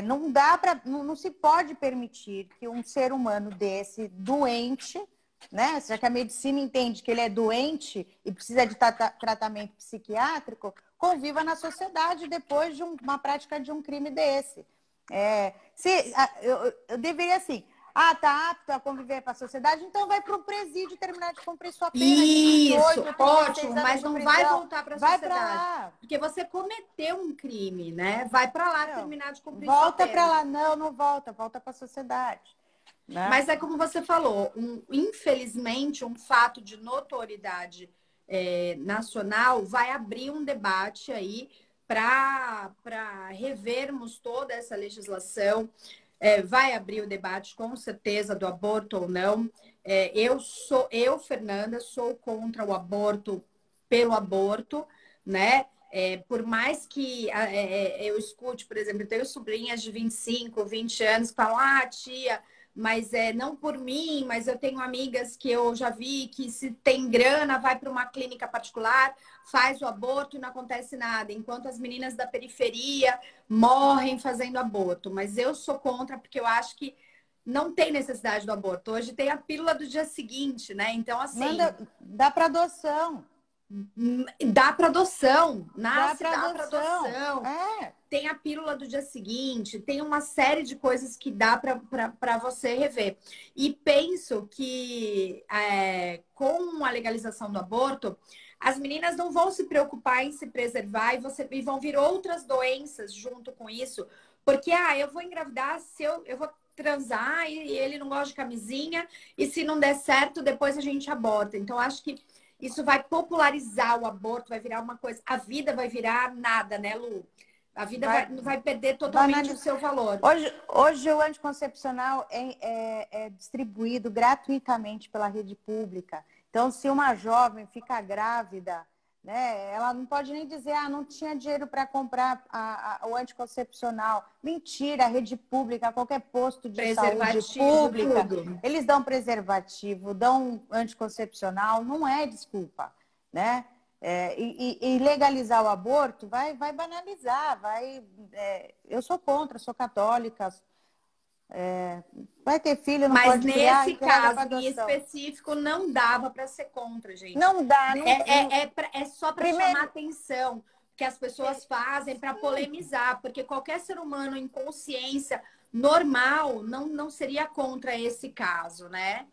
não se pode permitir que um ser humano desse, doente, né? Já que a medicina entende que ele é doente e precisa de tratamento psiquiátrico, conviva na sociedade depois de uma prática de um crime desse. Eu deveria, assim, tá apto a conviver com a sociedade, então vai para o presídio terminar de cumprir sua pena de 28 Isso, ou 36 ótimo, anos mas de não vai prisão. voltar para a Vai para sociedade. lá. Porque você cometeu um crime, né? Vai para lá Não, terminar de cumprir sua volta para pena. lá. Não, não volta. Volta para a sociedade. Né? Mas é como você falou, infelizmente, um fato de notoriedade nacional vai abrir um debate aí para revermos toda essa legislação. Vai abrir o debate, com certeza, do aborto ou não. Eu, Fernanda, sou contra o aborto pelo aborto, né? Por mais que eu escute, por exemplo, eu tenho sobrinhas de 25, 20 anos que falam, ah, tia, mas não por mim, mas eu tenho amigas que eu já vi que se tem grana, vai para uma clínica particular, faz o aborto e não acontece nada, enquanto as meninas da periferia morrem fazendo aborto. Mas eu sou contra porque eu acho que não tem necessidade do aborto. Hoje tem a pílula do dia seguinte, né? Então, assim, dá para adoção. dá para adoção, nasce, Dá dá para adoção. adoção. Tem a pílula do dia seguinte, tem uma série de coisas que dá para você rever. E penso que com a legalização do aborto, as meninas não vão se preocupar em se preservar e vão vir outras doenças junto com isso. Porque, eu vou engravidar se eu vou transar e ele não gosta de camisinha, e se não der certo, depois a gente aborta. Então, acho que isso vai popularizar o aborto, vai virar uma coisa. A vida vai virar nada, né, Lu? A vida vai perder totalmente o seu valor. Hoje o anticoncepcional é distribuído gratuitamente pela rede pública. Então, se uma jovem fica grávida, né, ela não pode nem dizer, não tinha dinheiro para comprar o anticoncepcional. Mentira, a rede pública, qualquer posto de saúde pública, eles dão preservativo, dão anticoncepcional, não é desculpa, né? E legalizar o aborto vai banalizar, eu sou contra, sou católica, vai ter filho, não pode criar. Mas nesse caso em específico não dava para ser contra, gente. Não dá. É só para chamar atenção que as pessoas fazem para polemizar, porque qualquer ser humano em consciência normal não seria contra esse caso, né?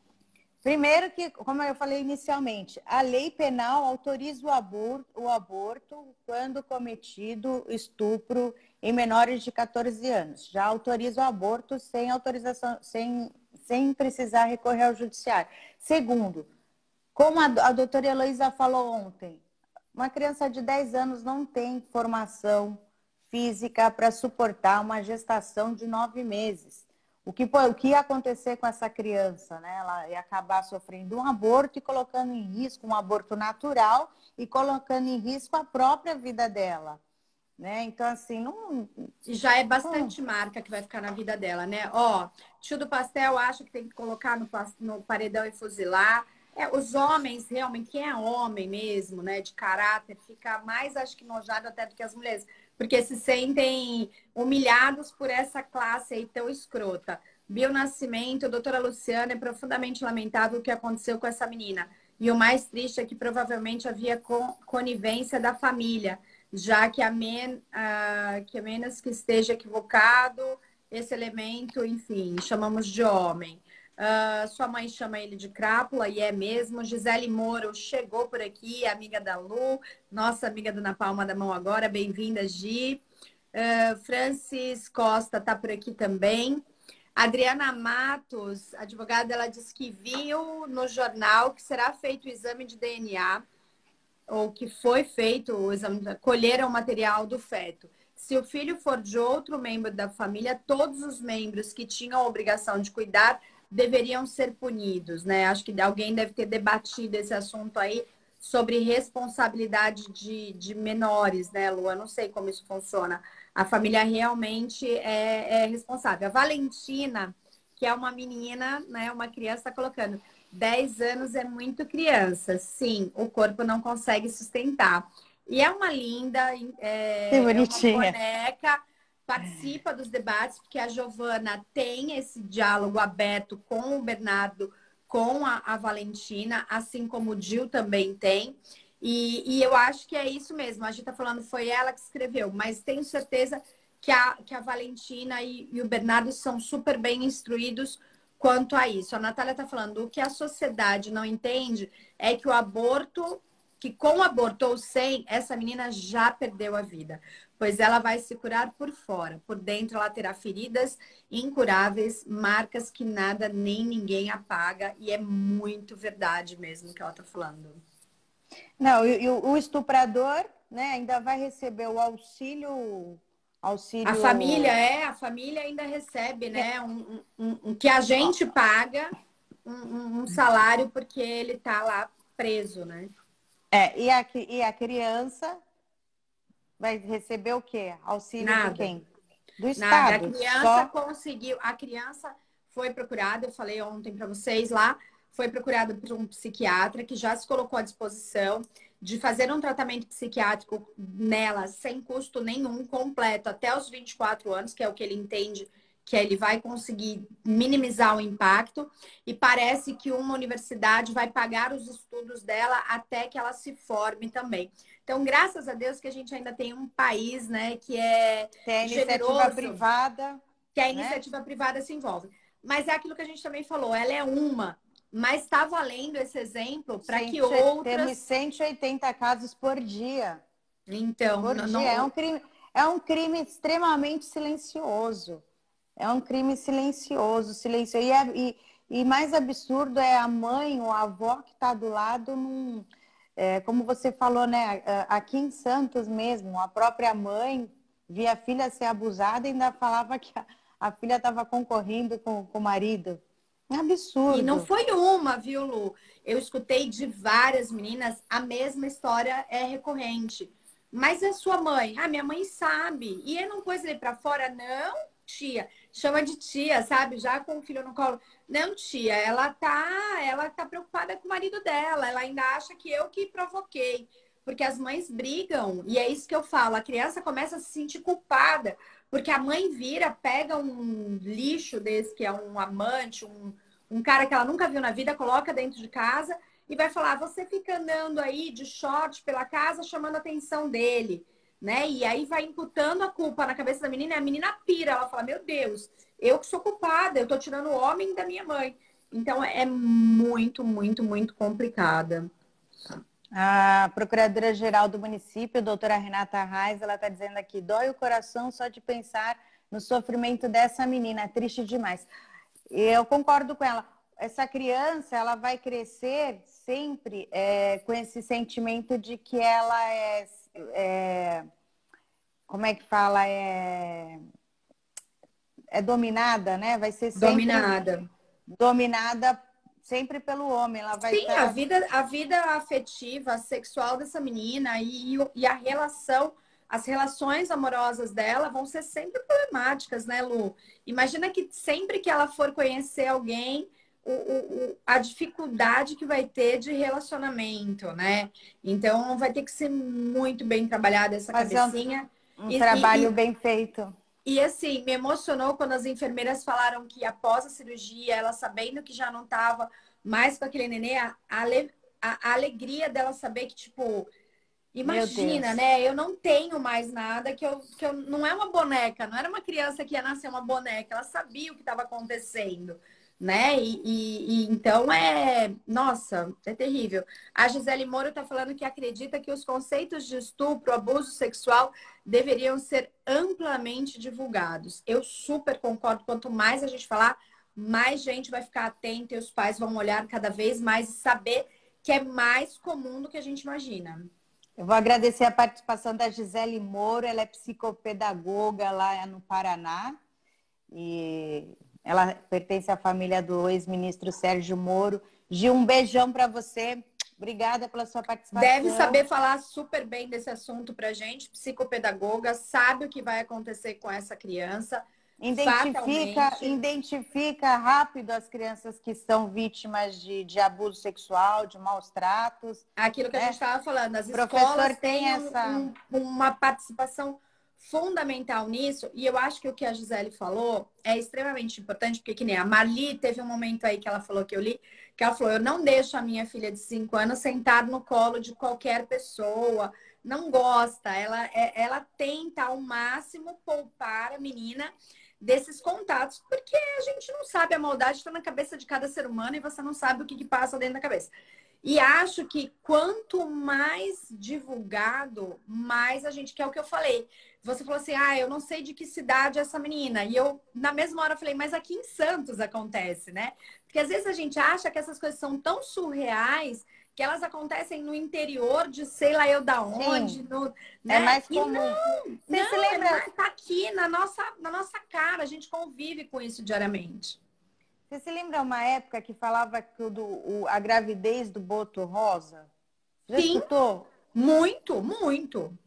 Primeiro que, como eu falei inicialmente, a lei penal autoriza o aborto quando cometido estupro em menores de 14 anos. Já autoriza o aborto sem autorização, sem precisar recorrer ao judiciário. Segundo, como a doutora Heloísa falou ontem, uma criança de 10 anos não tem formação física para suportar uma gestação de 9 meses. O que ia acontecer com essa criança, né? Ela ia acabar sofrendo um aborto e colocando em risco um aborto natural e colocando em risco a própria vida dela, né? Então, assim, não... Já é bastante marca que vai ficar na vida dela, né? Tio do pastel acha que tem que colocar no paredão e fuzilar. Os homens, realmente, quem é homem mesmo, né, de caráter, fica mais, acho que, nojado até do que as mulheres, porque se sentem humilhados por essa classe aí tão escrota. Bio Nascimento, doutora Luciana, é profundamente lamentável o que aconteceu com essa menina. E o mais triste é que provavelmente havia conivência da família, já que a menos que esteja equivocado, esse elemento, enfim, chamamos de homem. Sua mãe chama ele de crápula, e é mesmo. Gisele Moro chegou por aqui, amiga da Lu, nossa amiga do Na Palma da Mão agora. Bem-vinda, Gi. Francis Costa está por aqui também. Adriana Matos, advogada, ela disse que viu no jornal que será feito o exame de DNA, ou que foi feito o exame, colheram o material do feto. Se o filho for de outro membro da família, todos os membros que tinham a obrigação de cuidar deveriam ser punidos, né? Acho que alguém deve ter debatido esse assunto aí sobre responsabilidade de menores, né, Lu? Eu não sei como isso funciona. A família realmente é responsável. A Valentina, que é uma menina, né, uma criança, está colocando 10 anos é muito criança. Sim, o corpo não consegue sustentar. E é uma linda, que bonitinha. uma boneca, participa dos debates, porque a Giovana tem esse diálogo aberto com o Bernardo, com a Valentina, assim como o Gil também tem. E eu acho que é isso mesmo. A gente está falando, foi ela que escreveu, mas tenho certeza que a Valentina e o Bernardo são super bem instruídos quanto a isso. A Natália está falando, o que a sociedade não entende é que o aborto, que com o aborto ou sem, essa menina já perdeu a vida, pois ela vai se curar por fora. Por dentro ela terá feridas incuráveis, marcas que nada nem ninguém apaga, e é muito verdade mesmo o que ela está falando. Não, e o estuprador, né, ainda vai receber o auxílio... A família ainda recebe, né, que a gente paga um salário porque ele tá lá preso, né? E a criança vai receber o quê? Auxílio Nada. de quem? Do Nada. Estado. A criança conseguiu, a criança foi procurada, eu falei ontem para vocês lá, foi procurada por um psiquiatra que já se colocou à disposição de fazer um tratamento psiquiátrico nela sem custo nenhum, completo, até os 24 anos, que é o que ele entende que ele vai conseguir minimizar o impacto. E parece que uma universidade vai pagar os estudos dela até que ela se forme também. Então, graças a Deus que a gente ainda tem um país, né, que é Tem a iniciativa generoso, privada, que a né? iniciativa privada se envolve. Mas é aquilo que a gente também falou, ela é uma, mas está valendo esse exemplo para que outras... Temos 180 casos por dia. Então, Por dia. É um crime extremamente silencioso. É um crime silencioso, silencioso. E mais absurdo é a mãe ou a avó que está do lado como você falou, né? Aqui em Santos mesmo, a própria mãe via a filha ser abusada e ainda falava que a filha estava concorrendo com o marido. É absurdo. E não foi uma, viu, Lu? Eu escutei de várias meninas, a mesma história é recorrente. Mas a sua mãe? Ah, minha mãe sabe. E ele não pôs ele pra fora? Não, tia. Chama de tia, sabe? Já com o filho no colo. Não, tia, ela tá preocupada com o marido dela. Ela ainda acha que eu que provoquei. Porque as mães brigam. E é isso que eu falo. A criança começa a se sentir culpada. Porque a mãe vira, pega um lixo desse, que é um amante, um cara que ela nunca viu na vida, coloca dentro de casa e vai falar: você fica andando aí de short pela casa chamando a atenção dele, né? E aí vai imputando a culpa na cabeça da menina e a menina pira. Ela fala: meu Deus, eu que sou culpada, eu tô tirando o homem da minha mãe. Então é muito, muito, muito complicada. A Procuradora-Geral do município, doutora Renata Reis, ela está dizendo aqui: dói o coração só de pensar no sofrimento dessa menina, triste demais. Eu concordo com ela. Essa criança, ela vai crescer sempre com esse sentimento de que ela como é que fala? É dominada, né? Vai ser sempre dominada sempre pelo homem. Ela vai Sim, estar... a vida afetiva, sexual dessa menina e a relação, as relações amorosas dela vão ser sempre problemáticas, né, Lu? Imagina que sempre que ela for conhecer alguém, a dificuldade que vai ter de relacionamento, né? Então vai ter que ser muito bem trabalhada essa fazer cabecinha. um trabalho bem feito. E assim, me emocionou quando as enfermeiras falaram que após a cirurgia, ela sabendo que já não estava mais com aquele nenê, a alegria dela saber que, tipo, imagina, né? Eu não tenho mais nada, que eu não é uma boneca, não era uma criança que ia nascer uma boneca, ela sabia o que estava acontecendo, né? Então nossa, é terrível. A Gisele Moura está falando que acredita que os conceitos de estupro, abuso sexual deveriam ser amplamente divulgados. Eu super concordo. Quanto mais a gente falar, mais gente vai ficar atenta e os pais vão olhar cada vez mais e saber que é mais comum do que a gente imagina. Eu vou agradecer a participação da Gisele Moura, ela é psicopedagoga lá no Paraná e ela pertence à família do ex-ministro Sérgio Moro. Gil, um beijão para você. Obrigada pela sua participação. Deve saber falar super bem desse assunto pra gente, psicopedagoga, sabe o que vai acontecer com essa criança. Identifica rápido as crianças que são vítimas de abuso sexual, de maus tratos. Aquilo que a gente estava falando, as escolas têm uma participação fundamental nisso, e eu acho que o que a Gisele falou é extremamente importante, porque que nem a Marli teve um momento aí que ela falou, que eu li, que ela falou: eu não deixo a minha filha de 5 anos sentar no colo de qualquer pessoa, não gosta, ela tenta ao máximo poupar a menina desses contatos, porque a gente não sabe, a maldade está na cabeça de cada ser humano e você não sabe o que passa dentro da cabeça. E acho que quanto mais divulgado, mais a gente quer. O que eu falei. Você falou assim: ah, eu não sei de que cidade é essa menina. E eu, na mesma hora, falei: mas aqui em Santos acontece, né? Porque às vezes a gente acha que essas coisas são tão surreais que elas acontecem no interior de sei lá eu da onde. Né? É mais comum. Você se lembra? Tá aqui na nossa cara. A gente convive com isso diariamente. Você se lembra uma época que falava que a gravidez do Boto Rosa? Já escutou? Muito, muito.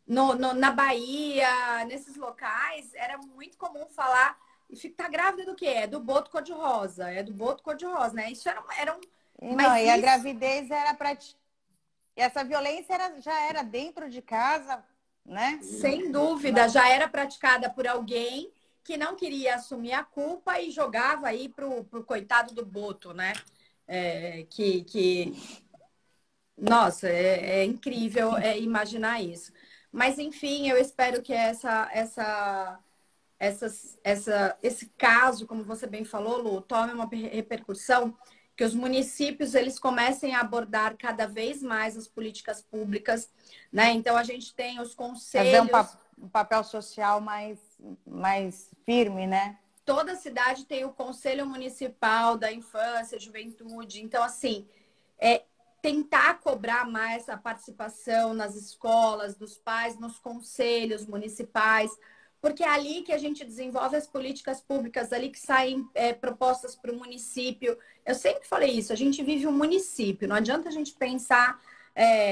Na Bahia, nesses locais, era muito comum falar. E tá grávida do quê? É do boto cor-de-rosa. É do boto cor-de-rosa, né? Isso era um. E não, Mas e a isso, gravidez era para. E essa violência já era dentro de casa, né? sem dúvida, já era praticada por alguém que não queria assumir a culpa e jogava aí pro coitado do boto, né? Que nossa, é incrível imaginar isso. Mas, enfim, eu espero que esse caso, como você bem falou, Lu, tome uma repercussão, que os municípios eles comecem a abordar cada vez mais as políticas públicas, né? Então, a gente tem os Fazer conselhos. um papel social mais firme, né? Toda cidade tem o Conselho Municipal da Infância, Juventude. Então, assim, é tentar cobrar mais a participação nas escolas, dos pais, nos conselhos municipais, porque é ali que a gente desenvolve as políticas públicas, ali que saem propostas para o município. Eu sempre falei isso, a gente vive um município, não adianta a gente pensar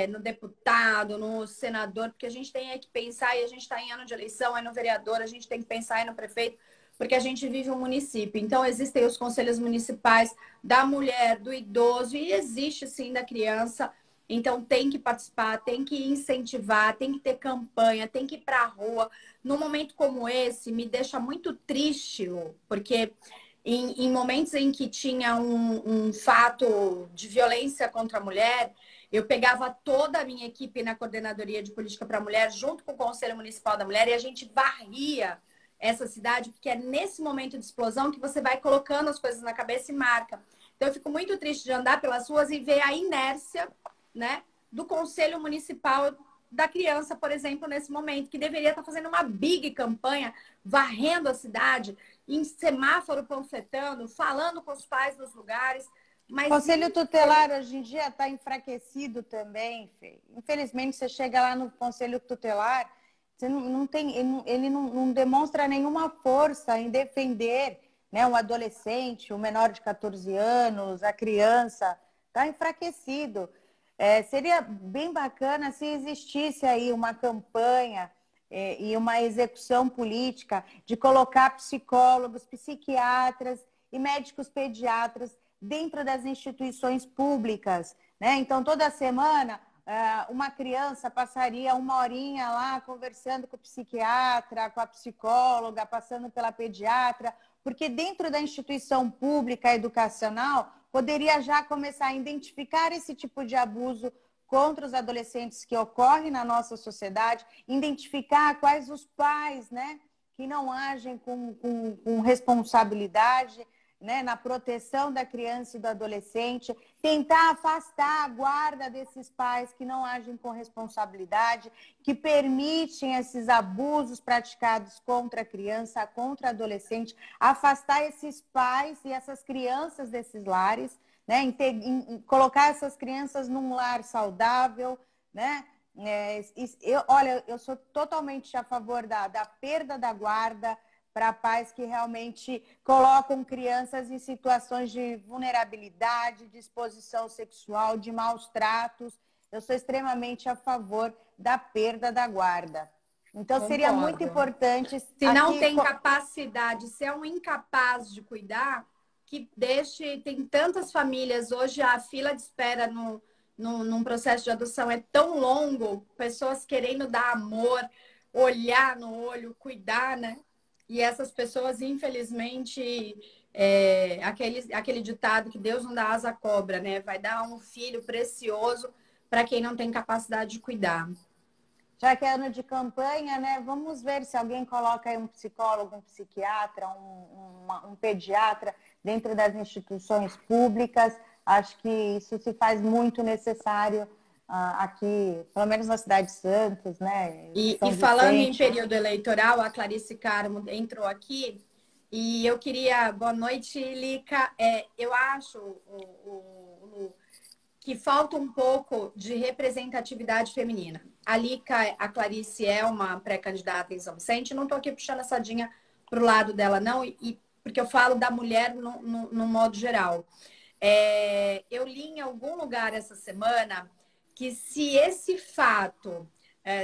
no deputado, no senador, porque a gente tem que pensar, e a gente está em ano de eleição, é no vereador, a gente tem que pensar aí no prefeito, porque a gente vive um município. Então, existem os conselhos municipais da mulher, do idoso, e existe sim da criança. Então, tem que participar, tem que incentivar, tem que ter campanha, tem que ir para a rua. Num momento como esse, me deixa muito triste, porque em momentos em que tinha um fato de violência contra a mulher, eu pegava toda a minha equipe na Coordenadoria de Política para a Mulher, junto com o Conselho Municipal da Mulher, e a gente varria essa cidade, porque é nesse momento de explosão que você vai colocando as coisas na cabeça e marca. Então, eu fico muito triste de andar pelas ruas e ver a inércia, né, do Conselho Municipal da criança, por exemplo, nesse momento, que deveria estar fazendo uma big campanha, varrendo a cidade, em semáforo panfletando, falando com os pais nos lugares. Mas Conselho tutelar hoje em dia está enfraquecido também, Fê. Infelizmente, você chega lá no conselho tutelar, você não tem, ele não demonstra nenhuma força em defender, né, um adolescente, um menor de 14 anos, a criança. Está enfraquecido. Seria bem bacana se existisse aí uma campanha e uma execução política de colocar psicólogos, psiquiatras e médicos pediatras dentro das instituições públicas, né? Então, toda semana, uma criança passaria uma horinha lá conversando com o psiquiatra, com a psicóloga, passando pela pediatra, porque dentro da instituição pública educacional, poderia já começar a identificar esse tipo de abuso contra os adolescentes que ocorre na nossa sociedade, identificar quais os pais, né, que não agem com responsabilidade, né, na proteção da criança e do adolescente, tentar afastar a guarda desses pais que não agem com responsabilidade, que permitem esses abusos praticados contra a criança, contra o adolescente, afastar esses pais e essas crianças desses lares, né, colocar essas crianças num lar saudável, né? Olha, eu sou totalmente a favor da perda da guarda, para pais que realmente colocam crianças em situações de vulnerabilidade, de exposição sexual, de maus tratos. Eu sou extremamente a favor da perda da guarda. Então, seria muito concordo. importante... Se não tem capacidade, se é um incapaz de cuidar, que deixe... Tem tantas famílias, hoje a fila de espera num processo de adoção é tão longo, pessoas querendo dar amor, olhar no olho, cuidar, né? E essas pessoas, infelizmente, aquele ditado que Deus não dá asa à cobra, né? Vai dar um filho precioso para quem não tem capacidade de cuidar. Já que é ano de campanha, né? Vamos ver se alguém coloca aí um psicólogo, um psiquiatra, um pediatra dentro das instituições públicas. Acho que isso se faz muito necessário aqui, pelo menos na cidade de Santos, né? E São falando em Vicente. período eleitoral, a Clarice Carmo entrou aqui e eu queria. Boa noite, Lica. Eu acho que falta um pouco de representatividade feminina. A Lica, a Clarice é uma pré-candidata em São Vicente, não estou aqui puxando a sardinha para o lado dela, não, porque eu falo da mulher no modo geral. Eu li em algum lugar essa semana que se esse fato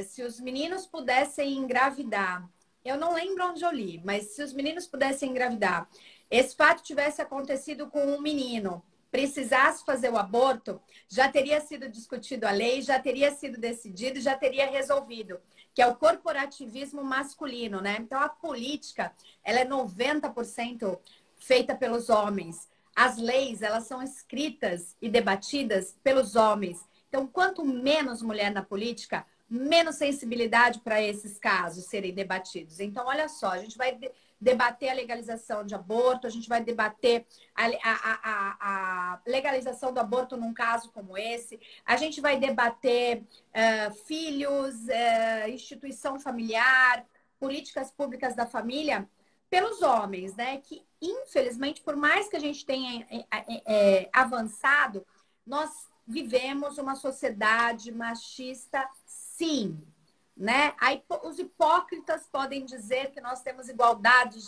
Se os meninos pudessem engravidar, eu não lembro onde eu li, mas se os meninos pudessem engravidar, esse fato tivesse acontecido com um menino, precisasse fazer o aborto, já teria sido discutido a lei, já teria sido decidido, já teria resolvido, que é o corporativismo masculino, né? Então a política, ela é 90% feita pelos homens. As leis, elas são escritas e debatidas pelos homens. Então, quanto menos mulher na política, menos sensibilidade para esses casos serem debatidos. Então, olha só, a gente vai debater a legalização de aborto, a gente vai debater a legalização do aborto num caso como esse, a gente vai debater filhos, instituição familiar, políticas públicas da família pelos homens, né? Que, infelizmente, por mais que a gente tenha avançado, nós vivemos uma sociedade machista, sim, né? Aí, os hipócritas podem dizer que nós temos igualdade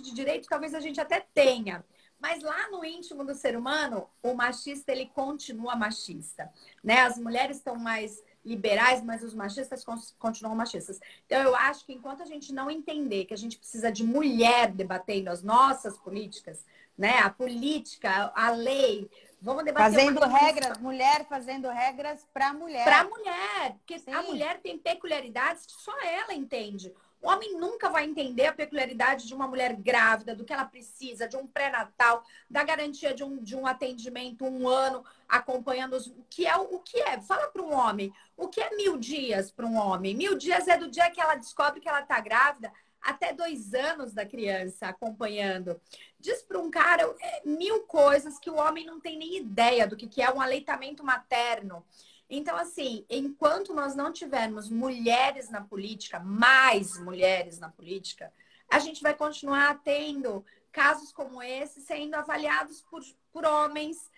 de direitos, talvez a gente até tenha, mas lá no íntimo do ser humano, o machista, ele continua machista, né? As mulheres estão mais liberais, mas os machistas continuam machistas. Então, eu acho que enquanto a gente não entender que a gente precisa de mulher debatendo as nossas políticas, né? A política, a lei, vamos debater fazendo regras, mulher fazendo regras para mulher. Para a mulher, porque Sim. A mulher tem peculiaridades que só ela entende. O homem nunca vai entender a peculiaridade de uma mulher grávida, do que ela precisa, de um pré-natal, da garantia de um atendimento, um ano, acompanhando o que é. Fala para um homem, o que é 1000 dias para um homem? 1000 dias é do dia que ela descobre que ela está grávida até 2 anos da criança acompanhando. Diz para um cara 1000 coisas que o homem não tem nem ideia do que é um aleitamento materno. Então, assim, enquanto nós não tivermos mulheres na política, mais mulheres na política, a gente vai continuar tendo casos como esse sendo avaliados por homens,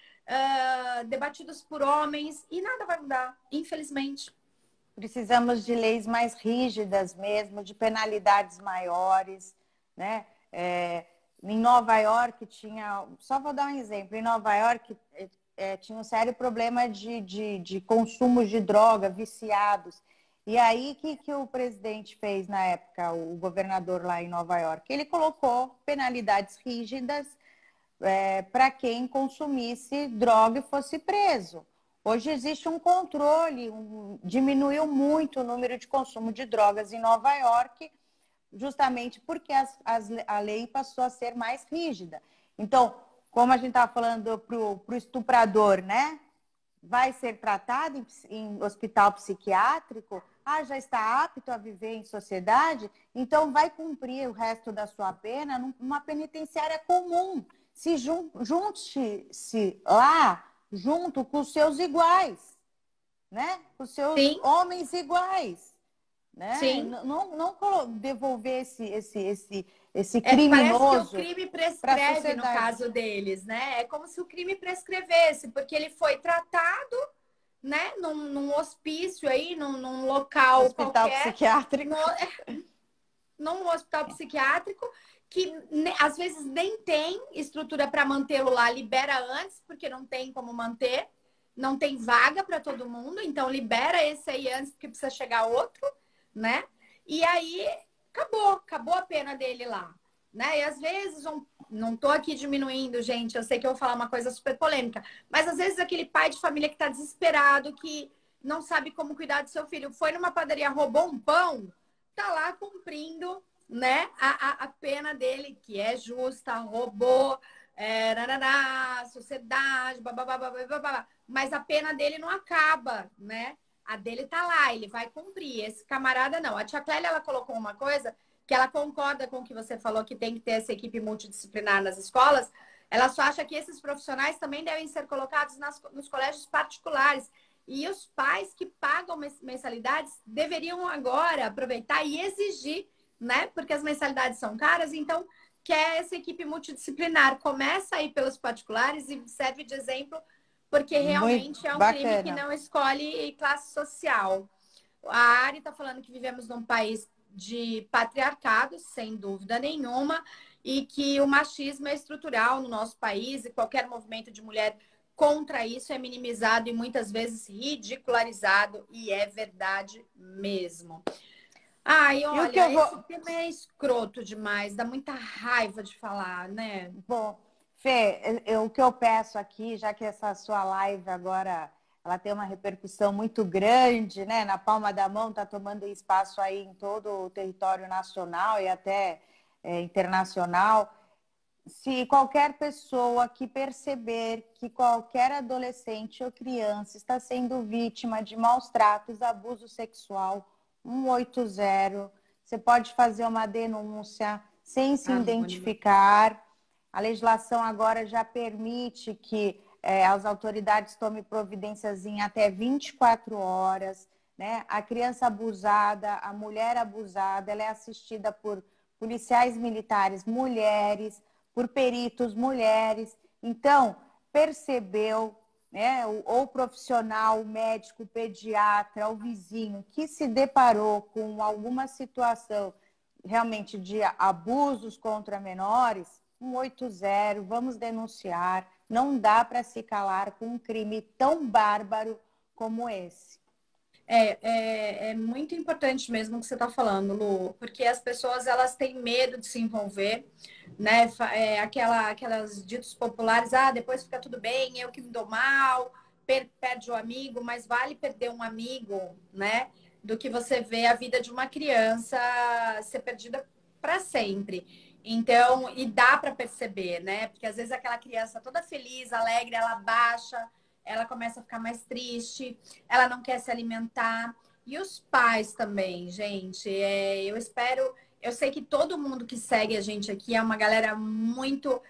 debatidos por homens, e nada vai mudar, infelizmente. Precisamos de leis mais rígidas mesmo, de penalidades maiores, né? Em Nova York tinha... Só vou dar um exemplo. Em Nova York tinha um sério problema de consumo de droga, viciados. E aí, o que o presidente fez na época, o governador lá em Nova York? Ele colocou penalidades rígidas para quem consumisse droga e fosse preso. Hoje existe um controle, diminuiu muito o número de consumo de drogas em Nova York, justamente porque a lei passou a ser mais rígida. Então, como a gente estava falando para o estuprador, né? Vai ser tratado em hospital psiquiátrico, já está apto a viver em sociedade, então vai cumprir o resto da sua pena numa penitenciária comum. Se junte-se lá junto com os seus iguais, né? Com os seus Sim. homens iguais, né? Sim. Não devolver esse criminoso. Parece que o crime prescreve no caso deles, né? É como se o crime prescrevesse, porque ele foi tratado, né, num hospício aí, num local hospital qualquer, psiquiátrico. Num hospital psiquiátrico, que às vezes nem tem estrutura para mantê-lo lá, libera antes, porque não tem como manter, não tem vaga para todo mundo, então libera esse aí antes, porque precisa chegar outro, né? E aí acabou a pena dele lá, né? E às vezes, não tô aqui diminuindo, gente, eu sei que eu vou falar uma coisa super polêmica, mas às vezes aquele pai de família que tá desesperado, que não sabe como cuidar do seu filho, foi numa padaria, roubou um pão, tá lá cumprindo, né, a pena dele, que é justa, roubou, sociedade, babá, mas a pena dele não acaba, né? A dele tá lá, ele vai cumprir. Esse camarada não. A tia Clélia, ela colocou uma coisa que ela concorda com o que você falou, que tem que ter essa equipe multidisciplinar nas escolas. Ela só acha que esses profissionais também devem ser colocados nos colégios particulares. E os pais que pagam mensalidades deveriam agora aproveitar e exigir, né? Porque as mensalidades são caras, então quer essa equipe multidisciplinar. Começa aí pelos particulares e serve de exemplo, porque realmente é um crime que não escolhe classe social. A Ari está falando que vivemos num país de patriarcado, sem dúvida nenhuma, e que o machismo é estrutural no nosso país e qualquer movimento de mulher contra isso é minimizado e muitas vezes ridicularizado, e é verdade mesmo. Ai, E o que olha, eu esse vou. tema é escroto demais, dá muita raiva de falar, né? Bom, Fê, o que eu peço aqui, já que essa sua live agora ela tem uma repercussão muito grande, né? Na palma da mão, está tomando espaço aí em todo o território nacional e até internacional. Se qualquer pessoa que perceber que qualquer adolescente ou criança está sendo vítima de maus tratos, abuso sexual, 180, você pode fazer uma denúncia sem se Anônima. identificar. A legislação agora já permite que as autoridades tomem providências em até 24 horas. Né? A criança abusada, a mulher abusada, ela é assistida por policiais militares, mulheres, por peritos, mulheres. Então, percebeu, né, ou profissional, o médico, o pediatra, o vizinho, que se deparou com alguma situação realmente de abusos contra menores, 180, vamos denunciar. Não dá para se calar com um crime tão bárbaro como esse. É muito importante mesmo o que você está falando, Lu, porque as pessoas elas têm medo de se envolver, né? Aquelas ditos populares, depois fica tudo bem, eu que me dou mal, perde o amigo, mas vale perder um amigo, né? Do que você ver a vida de uma criança ser perdida para sempre. Então, e dá para perceber, né? Porque às vezes aquela criança toda feliz, alegre, ela baixa, ela começa a ficar mais triste, ela não quer se alimentar. E os pais também, gente. Eu sei que todo mundo que segue a gente aqui é uma galera muito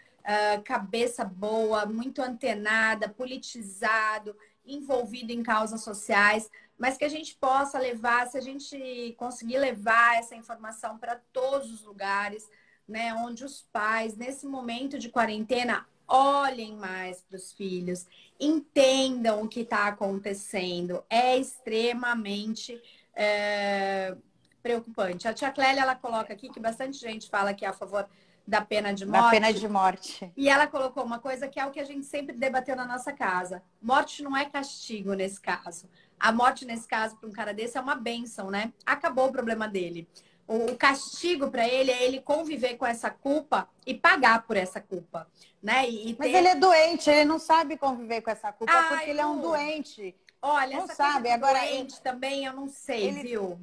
cabeça boa, muito antenada, politizado, envolvido em causas sociais, mas que a gente possa levar, se a gente conseguir levar essa informação para todos os lugares, né, onde os pais, nesse momento de quarentena, olhem mais para os filhos, entendam o que está acontecendo. É extremamente preocupante. A tia Clélia, ela coloca aqui que bastante gente fala que é a favor da pena de Da pena morte. de morte. E ela colocou uma coisa que é o que a gente sempre debateu na nossa casa. Morte não é castigo nesse caso. A morte, nesse caso, para um cara desse, é uma bênção, né? Acabou o problema dele. O castigo para ele é ele conviver com essa culpa e pagar por essa culpa, né? Mas ele é doente, ele não sabe conviver com essa culpa porque Ai, ele é um Lu, doente. olha, Não essa coisa sabe. de Agora, doente também eu não sei, ele, viu?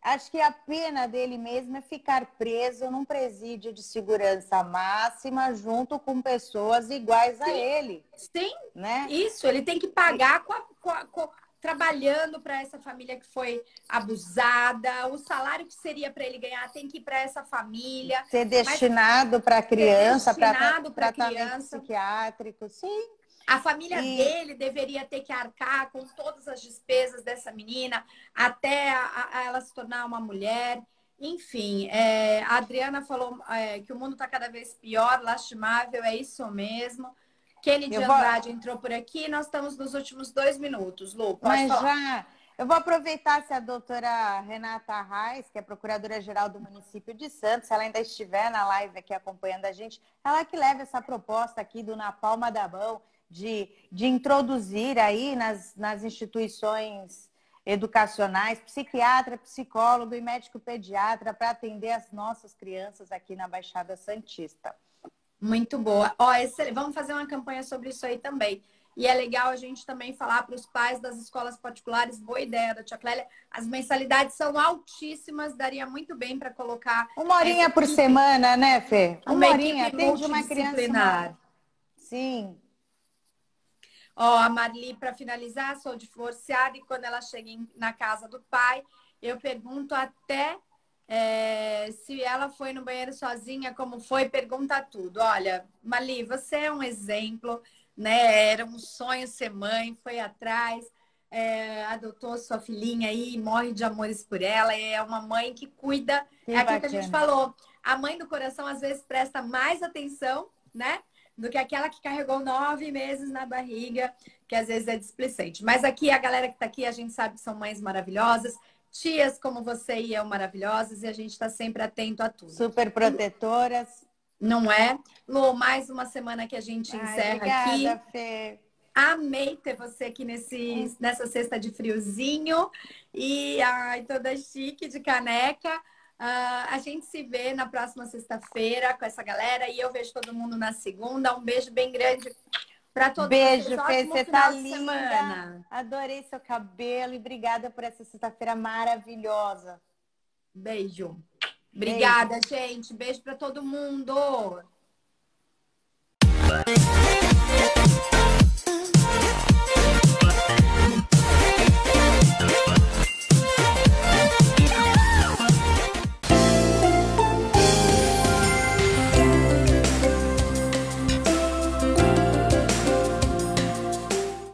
acho que a pena dele mesmo é ficar preso num presídio de segurança máxima junto com pessoas iguais a Sim, ele, sim, né? isso. Ele tem que pagar trabalhando para essa família que foi abusada. O salário que seria para ele ganhar tem que ir para essa família. Ser Mas destinado para a ser criança, para destinado para a tratamento criança. psiquiátrico, sim. A família E dele deveria ter que arcar com todas as despesas dessa menina até a ela se tornar uma mulher. Enfim, a Adriana falou que o mundo está cada vez pior, lastimável, é isso mesmo. Kennedy eu vou, Andrade entrou por aqui, nós estamos nos últimos 2 minutos. Lu, pode mas falar. já eu vou aproveitar se a doutora Renata Reis, que é procuradora-geral do município de Santos, se ela ainda estiver na live aqui acompanhando a gente, ela que leva essa proposta aqui do Na Palma da Mão, de introduzir aí nas instituições educacionais, psiquiatra, psicólogo e médico pediatra para atender as nossas crianças aqui na Baixada Santista. Muito boa. Ó, vamos fazer uma campanha sobre isso aí também. E é legal a gente também falar para os pais das escolas particulares, boa ideia da tia Clélia, as mensalidades são altíssimas, daria muito bem para colocar Uma essa horinha por equipe, semana, né, Fê? uma Uma horinha, equipe atende uma criança uma... multidisciplinar. Sim. Ó, a Marli, para finalizar, sou divorciada e quando ela chega na casa do pai, eu pergunto até se ela foi no banheiro sozinha, como foi, pergunta tudo. Olha, Marli, você é um exemplo, né? Era um sonho ser mãe, foi atrás, adotou sua filhinha aí, morre de amores por ela, é uma mãe que cuida, Que é aquilo que a gente bacana. falou. A mãe do coração às vezes presta mais atenção, né? Do que aquela que carregou 9 meses na barriga, que às vezes é displicente. Mas aqui, a galera que está aqui, a gente sabe que são mães maravilhosas, tias como você e eu maravilhosas, e a gente está sempre atento a tudo. Super protetoras. Não é? Lu, mais uma semana que a gente Ai, encerra obrigada, aqui. Fê. Amei ter você aqui nessa sexta de friozinho. E ai, toda chique de caneca. A gente se vê na próxima sexta-feira com essa galera. E eu vejo todo mundo na segunda. Um beijo bem grande para todos vocês. Beijo, Fê, Ótimo você final tá de linda. semana. Adorei seu cabelo e obrigada por essa sexta-feira maravilhosa. Beijo. Obrigada, Beijo. gente. Beijo para todo mundo.